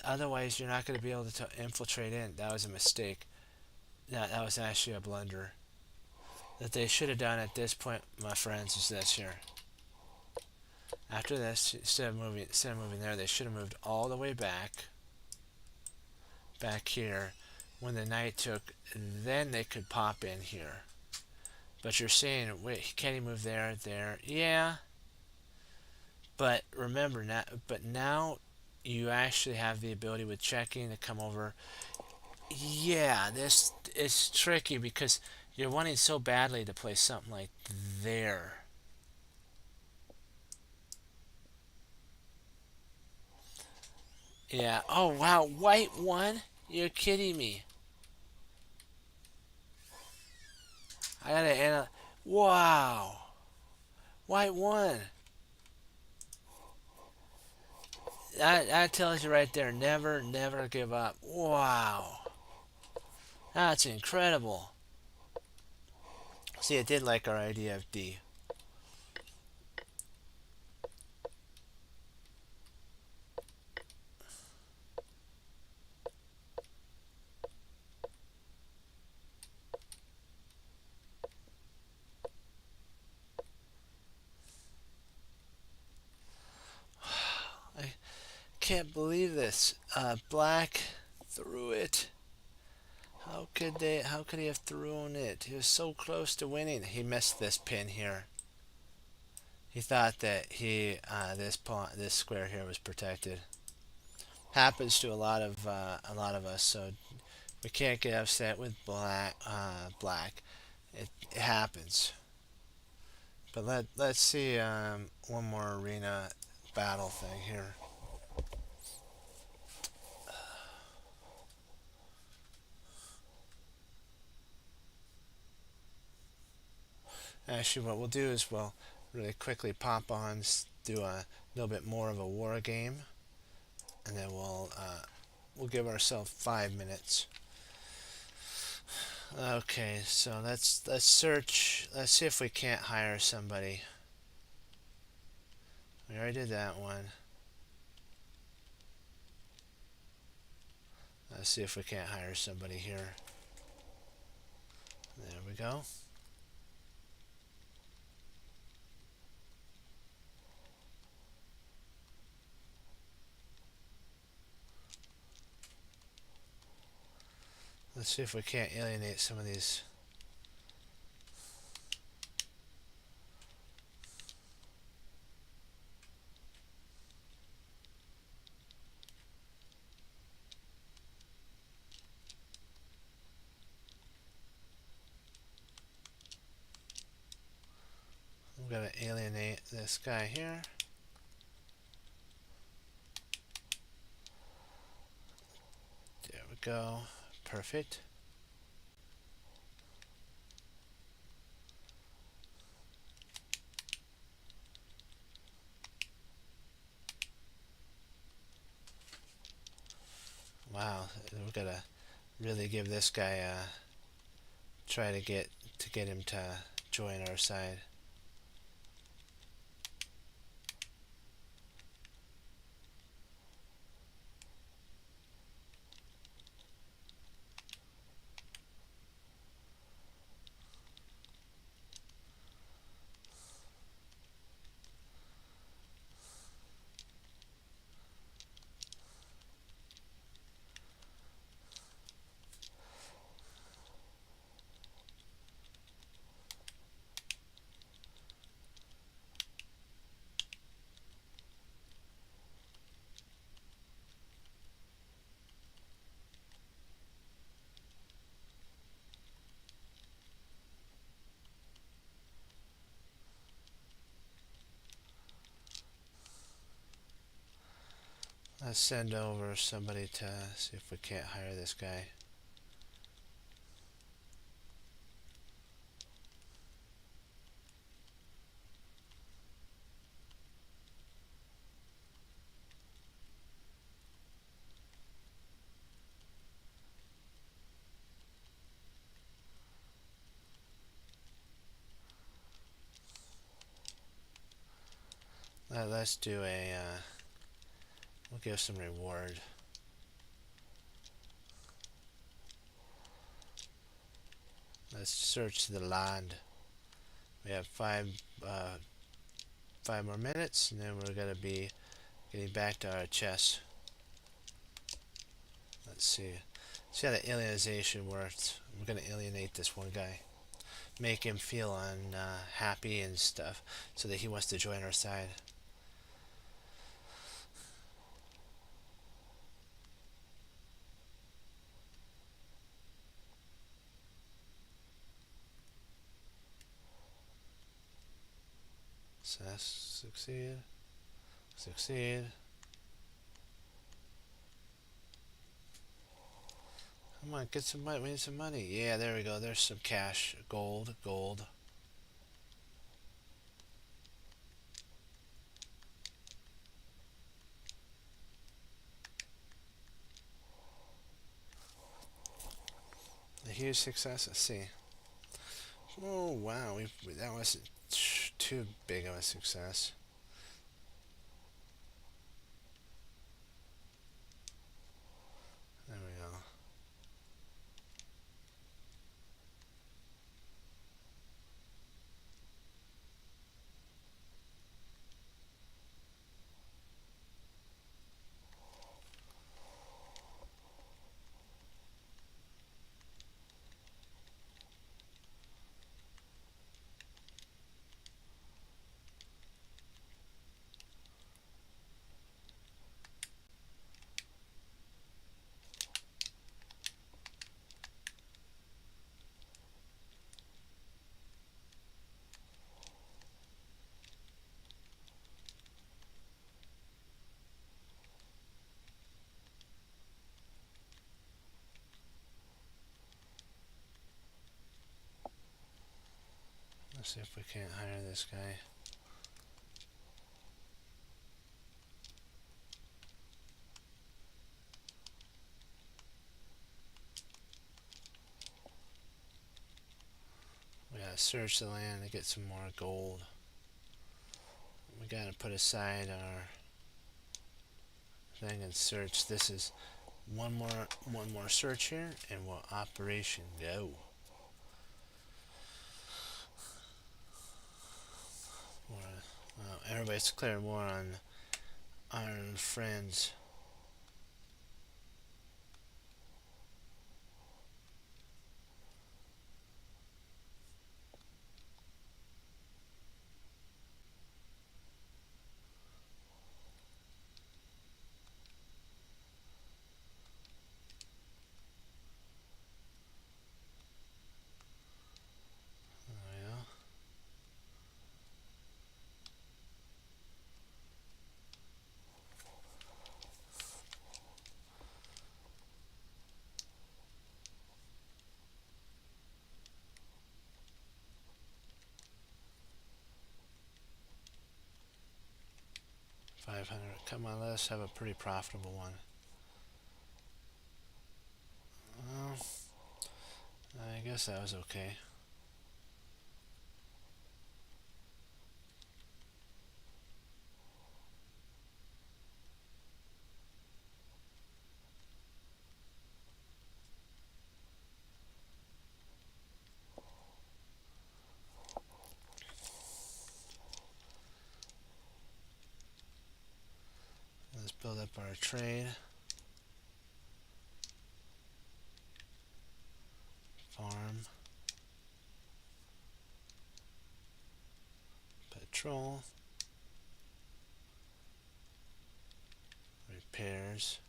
Otherwise, you're not going to be able to infiltrate in. That was a mistake. That was actually a blunder. That they should have done at this point, my friends, is this here. After this, instead of moving there, they should have moved all the way back here. When the knight took, then they could pop in here. But you're saying, wait, can he move there? Yeah. But remember now. But now you actually have the ability with checking to come over. Yeah, this is tricky because you're wanting so badly to play something like there. Yeah. Oh wow, white one? You're kidding me. I gotta wow. White one. That tells you right there. Never, never give up. Wow. That's incredible. See, it did like our idea of D. I can't believe this. Black threw it. How could he have thrown it? He was so close to winning. He missed this pin here. He thought that this this square here was protected. Happens to a lot of us, so we can't get upset with black. It happens. But let's see one more arena battle thing here. Actually, what we'll do is we'll really quickly pop on, do a little bit more of a war game, and then we'll give ourselves 5 minutes. Okay, so let's search. Let's see if we can't hire somebody. We already did that one. Let's see if we can't hire somebody here. There we go. Let's see if we can't alienate some of these. I'm gonna alienate this guy here. There we go. Perfect. Wow, we're gonna really give this guy a try to get him to join our side. Let's send over somebody to see if we can't hire this guy. Let's do a we'll give some reward. Let's search the land. We have 5 more minutes, and then we're gonna be getting back to our chess. Let's see. See how the alienization works. We're gonna alienate this one guy, make him feel unhappy and stuff, so that he wants to join our side. Succeed. Succeed. Come on, get some money. We need some money. Yeah, there we go. There's some cash. Gold, gold. A huge success. Let's see. Oh wow, that wasn't too big of a success. There we go. Let's see if we can't hire this guy. We gotta search the land to get some more gold. We gotta put aside our thing and search. This is one more search here, and we'll operation go. Everybody's clear more on Iron Friends. There we go. $500. Come on, let us have a pretty profitable one. Well, I guess that was okay. Let's build up our trade. Farm. Patrol. Repairs.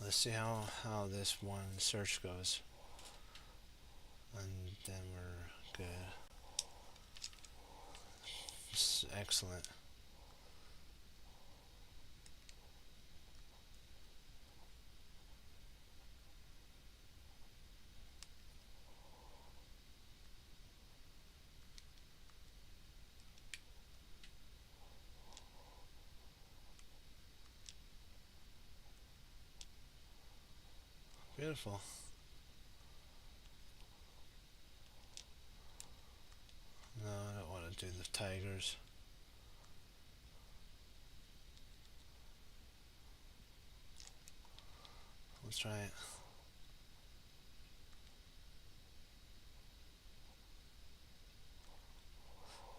Let's see how this one search goes. And then we're good. It's excellent. Beautiful. No, I don't want to do the tigers. Let's try it.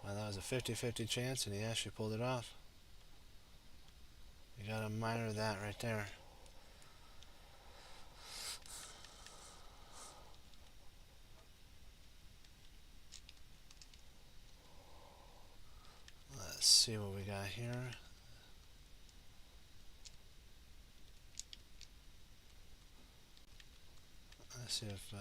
Well, that was a 50-50 chance, and he actually pulled it off. You gotta admire that right there. here. Let's see if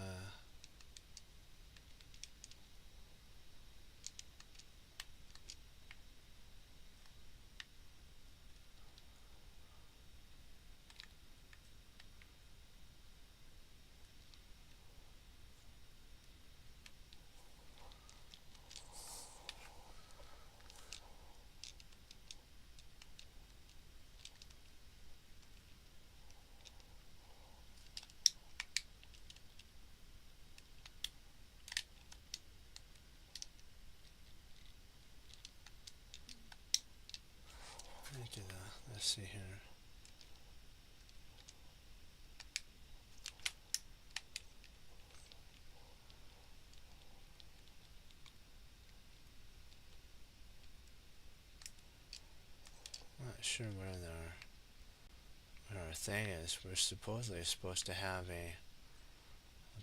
let me do that. Let's see here. Not sure where our thing is. We're supposedly supposed to have a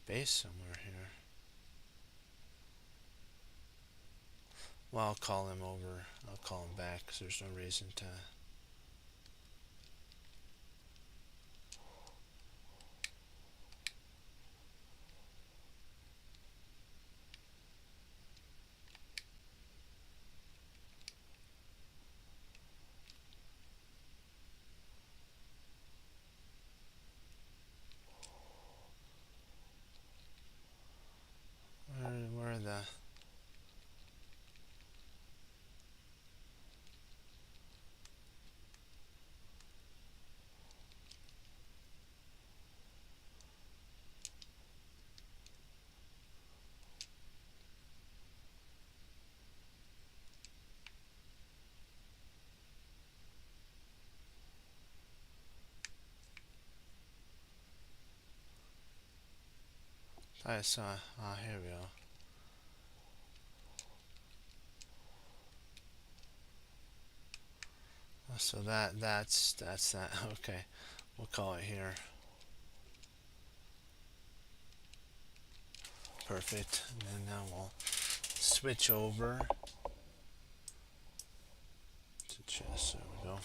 base somewhere here. Well, I'll call him over. I'll call him back because there's no reason to. Where are the. I saw. Ah, here we go. So that's that. Okay, we'll call it here. Perfect. And then now we'll switch over to chess. There we go.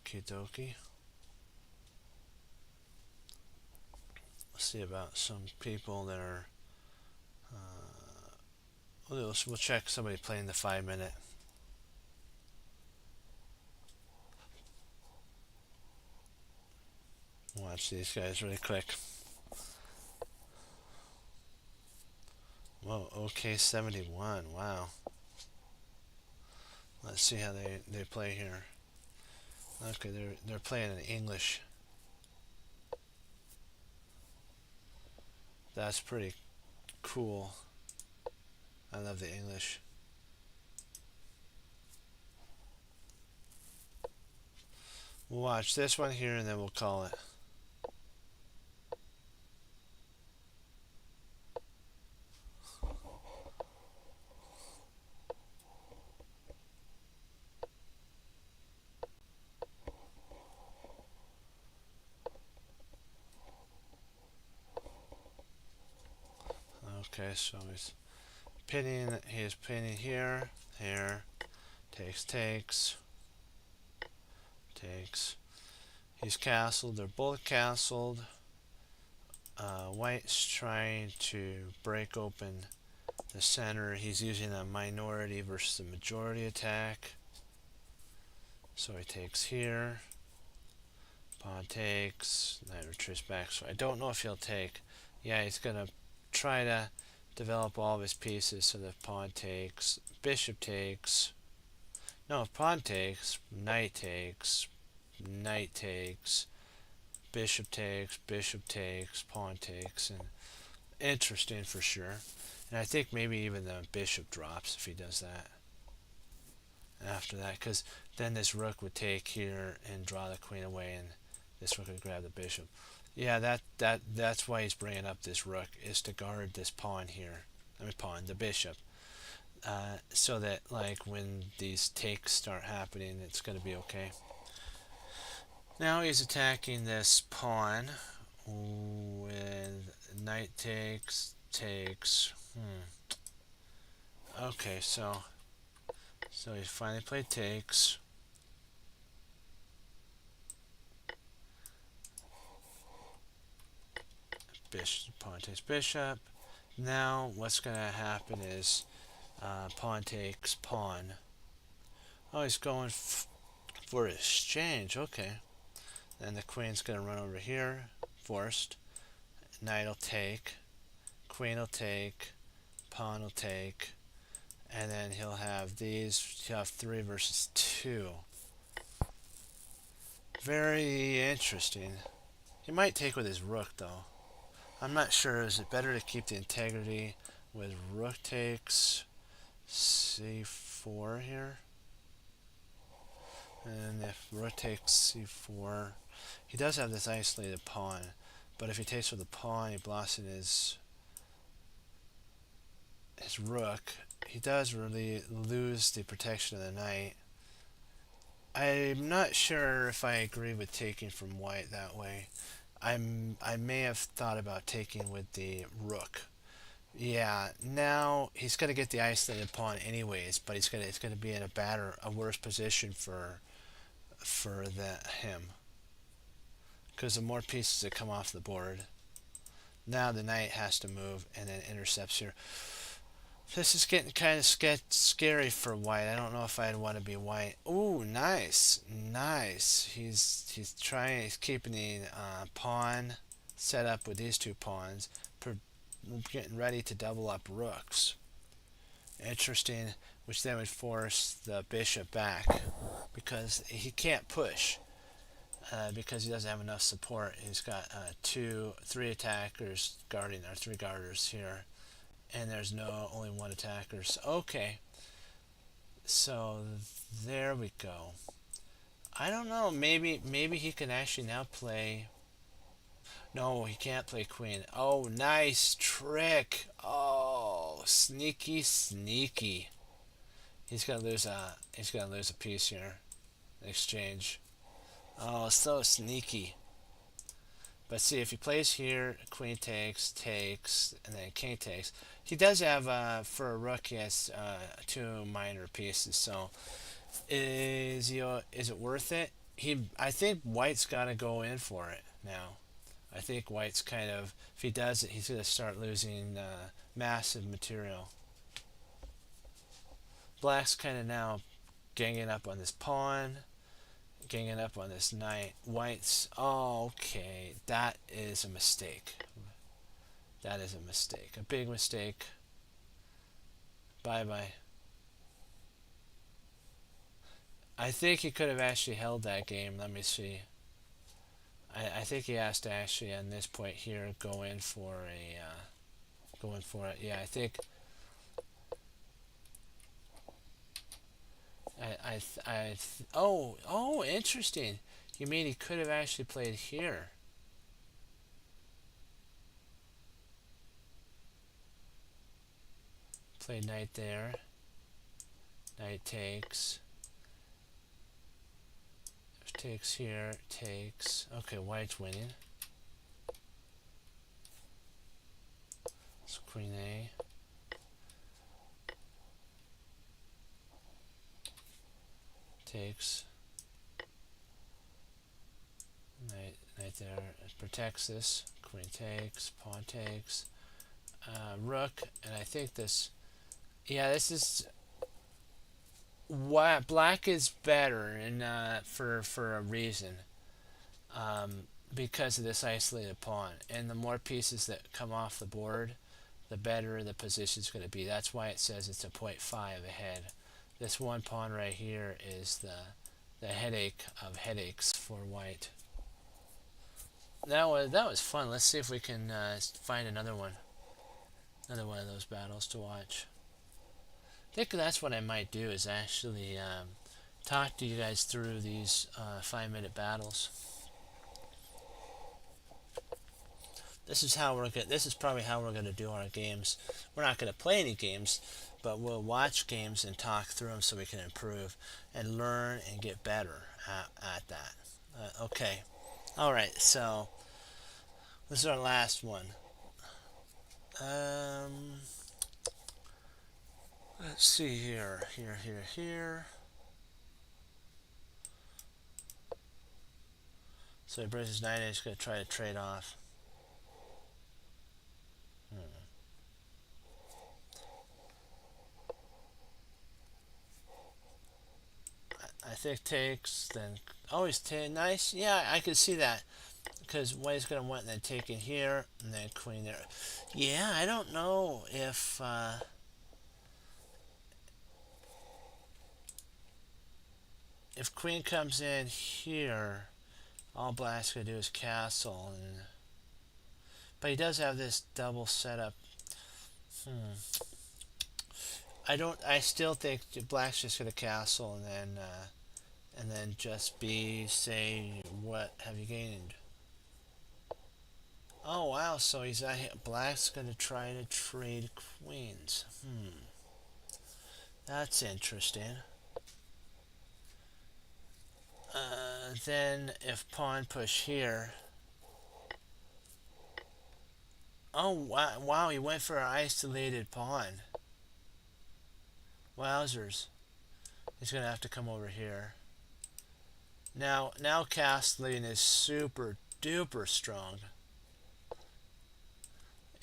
Okie dokie. Let's see about some people that are. We'll check somebody playing the 5 minute. Watch these guys really quick. Whoa, OK 71. Wow. Let's see how they play here. Okay, they're playing in English. That's pretty cool. I love the English. We'll watch this one here and then we'll call it. Okay, so he's pinning here, takes. He's castled, they're both castled. White's trying to break open the center. He's using a minority versus a majority attack. So he takes here. Pawn takes. Knight retreats back. So I don't know if he'll take. Yeah, he's going to try to develop all of his pieces. So the pawn takes. Bishop takes. No, pawn takes. Knight takes. Knight takes. Bishop takes. Bishop takes. Pawn takes. And interesting for sure. And I think maybe even the bishop drops if he does that. After that, because then this rook would take here and draw the queen away, and this rook would grab the bishop. Yeah, that's why he's bringing up this rook, is to guard this pawn here. The bishop, so that like when these takes start happening, it's going to be okay. Now he's attacking this pawn. with knight takes. Okay, so he finally played takes. Pawn takes bishop. Now what's gonna happen is pawn takes pawn. Oh, he's going for exchange. Okay. Then the queen's gonna run over here, forced. Knight will take. Queen will take. Pawn will take. And then he'll have these. He'll have 3 versus 2. Very interesting. He might take with his rook though. I'm not sure. Is it better to keep the integrity with rook takes c4 here? And if rook takes c4, he does have this isolated pawn. But if he takes with the pawn, he blocks in his rook. He does really lose the protection of the knight. I'm not sure if I agree with taking from white that way. I may have thought about taking with the rook. Yeah, now he's going to get the isolated pawn anyways, but it's going to be in a worse position for him, because the more pieces that come off the board. Now the knight has to move and then intercepts here. This is getting kind of scary for white. I don't know if I'd want to be white. Ooh, nice, nice. He's keeping the pawn set up with these 2 pawns, getting ready to double up rooks. Interesting, which then would force the bishop back because he can't push. Because he doesn't have enough support. He's got 3 attackers guarding, or 3 guarders here, and there's only 1 attacker. So, okay, so there we go. I don't know. Maybe he can actually now play. No, he can't play queen. Oh, nice trick. Oh, sneaky, sneaky. He's gonna lose a piece here. Exchange. Oh, so sneaky. But see, if he plays here, queen takes, and then king takes. He does have, for a rook, he has 2 minor pieces. So, is it worth it? I think white's got to go in for it now. I think white's kind of, if he does it, he's going to start losing massive material. Black's kind of now ganging up on this pawn, ganging up on this knight. White's, oh, okay, that is a mistake. That is a mistake. A big mistake. Bye-bye. I think he could have actually held that game. Let me see. I think he has to actually, on this point here, go in for it. Yeah, I think. Oh, interesting. You mean he could have actually played here? Play knight there. Knight takes. Takes here. Takes. Okay, white's winning. It's queen A. Takes. Knight there. It protects this. Queen takes. Pawn takes. Rook. And I think this. Yeah, this is. Black is better, and for a reason, because of this isolated pawn, and the more pieces that come off the board, the better the position is going to be. That's why it says it's a 0.5 ahead. This 1 pawn right here is the headache of headaches for white. That was fun. Let's see if we can find another one of those battles to watch. I think that's what I might do, is actually talk to you guys through these 5-minute battles. This is probably how we're gonna do our games. We're not gonna play any games, but we'll watch games and talk through them so we can improve and learn and get better at that. Okay. All right. So This is our last one. Um, let's see here. Here. So he brings his knight in. He's going to try to trade off. Hmm. I think takes, then... Oh, he's nice. Yeah, I could see that. Because white's going to want then take in here, and then queen there. Yeah, I don't know if queen comes in here, all black's going to do is castle. But he does have this double setup. Hmm. I don't. I still think black's just going to castle, and then just be say, what have you gained? Oh wow! So he's black's going to try to trade queens. That's interesting. Then if pawn push here. Oh wow! Wow! He went for an isolated pawn. Wowzers! He's going to have to come over here. Now castling is super duper strong.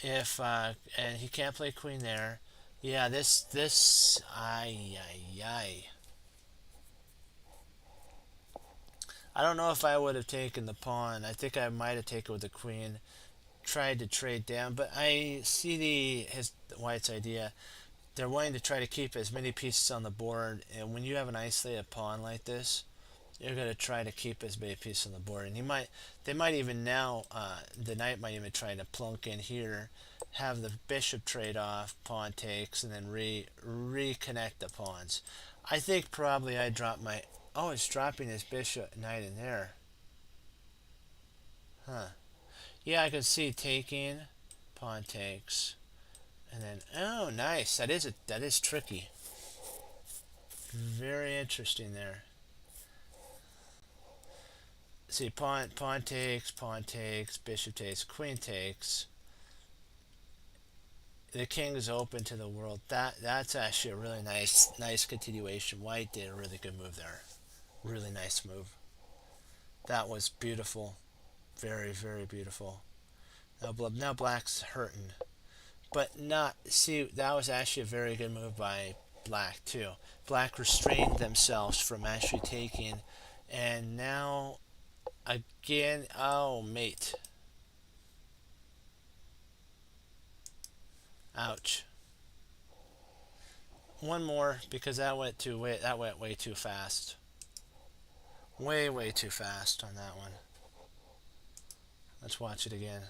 If and he can't play queen there. Yeah, this ay. I don't know if I would have taken the pawn. I think I might have taken with the queen, tried to trade down, but I see his white's idea. They're wanting to try to keep as many pieces on the board, and when you have an isolated pawn like this, you're going to try to keep as many pieces on the board. And they might even now, the knight might even try to plunk in here, have the bishop trade off, pawn takes, and then reconnect the pawns. I think probably I drop my... Oh, it's dropping his bishop knight in there. Huh. Yeah, I can see taking, pawn takes, and then... Oh, nice. That is tricky. Very interesting there. See, pawn takes, bishop takes, queen takes. The king is open to the world. That's actually a really nice continuation. White did a really good move there. Really nice move. That was beautiful. Very beautiful. Now black's hurting, but not. See, that was actually a very good move by black too. Black restrained themselves from actually taking, and now again. Oh, mate. Ouch. One more because that went way too fast. Way too fast on that one. Let's watch it again.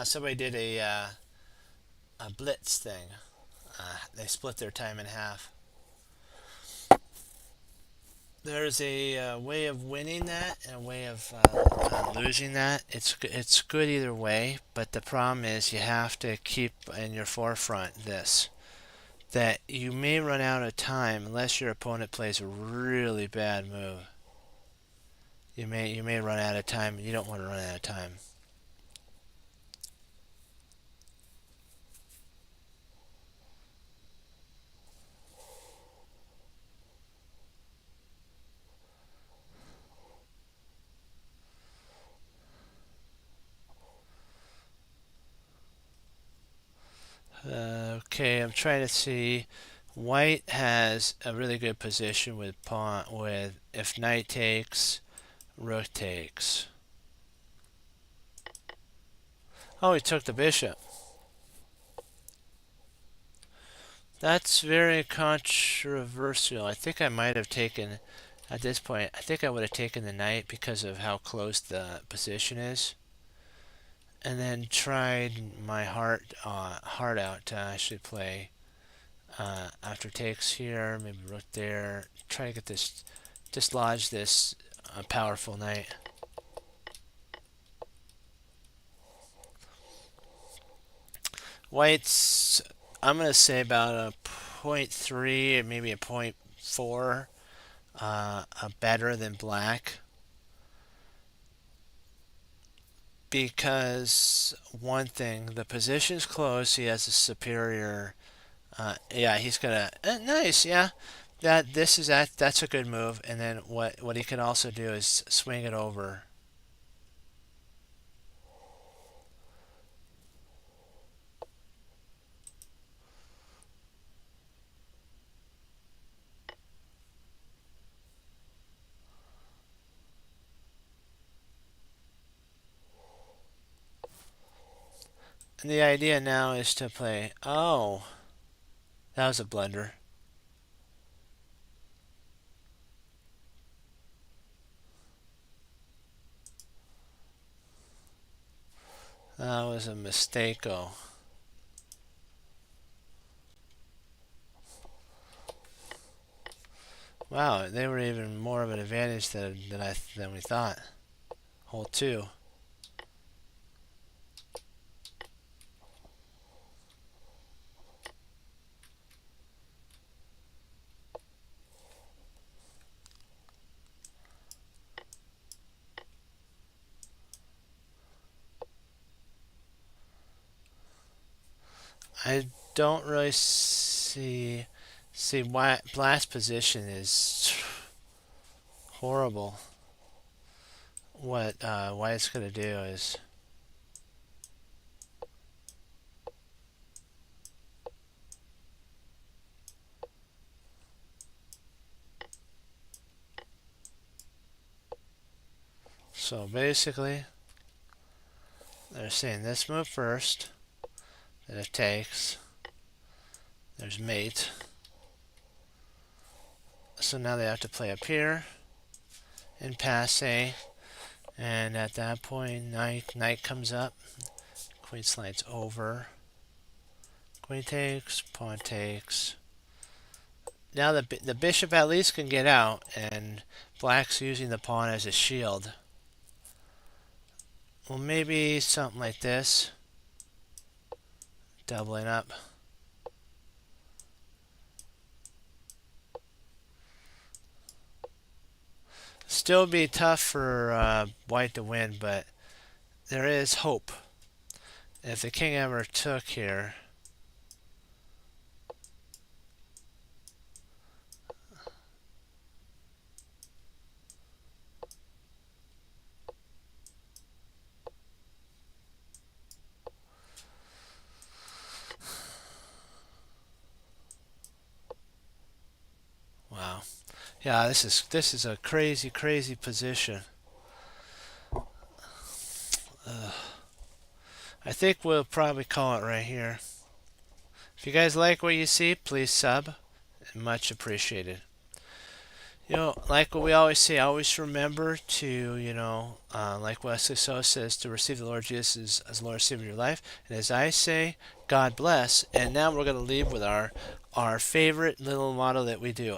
Somebody did a blitz thing. They split their time in half. There's a way of winning that and a way of losing that. It's good either way, but the problem is you have to keep in your forefront this, that you may run out of time unless your opponent plays a really bad move. You may run out of time. You don't want to run out of time. Okay, I'm trying to see. White has a really good position with pawn with if knight takes, rook takes. Oh, he took the bishop. That's very controversial. I think I might have taken, at this point, I think I would have taken the knight because of how close the position is. And then tried my heart out to actually play after takes here, maybe rook there. Try to get this, dislodge this powerful knight. White's, I'm going to say about a 0.3 or maybe a 0.4 better than black. Because one thing, the position's closed. He has a superior. Yeah, he's gonna. Nice. Yeah, that's a good move. And then what he can also do is swing it over. And the idea now is to play. Oh, that was a blunder. That was a mistake. Oh, wow! They were even more of an advantage than we thought. Hole two. I don't really see why blast position is horrible. What it's gonna do is so basically they're saying this move first, then it takes. There's mate. So now they have to play up here and passe, and at that point knight comes up, queen slides over, queen takes, pawn takes. Now the bishop at least can get out, and black's using the pawn as a shield. Well, maybe something like this, doubling up. Still be tough for white to win, but there is hope. If the king ever took here, wow. Yeah, this is a crazy position. I think we'll probably call it right here. If you guys like what you see, please sub. Much appreciated. Like what we always say, always remember to, like Wesley So says, to receive the Lord Jesus as Lord and Savior of your life. And as I say, God bless. And now we're going to leave with our favorite little motto that we do.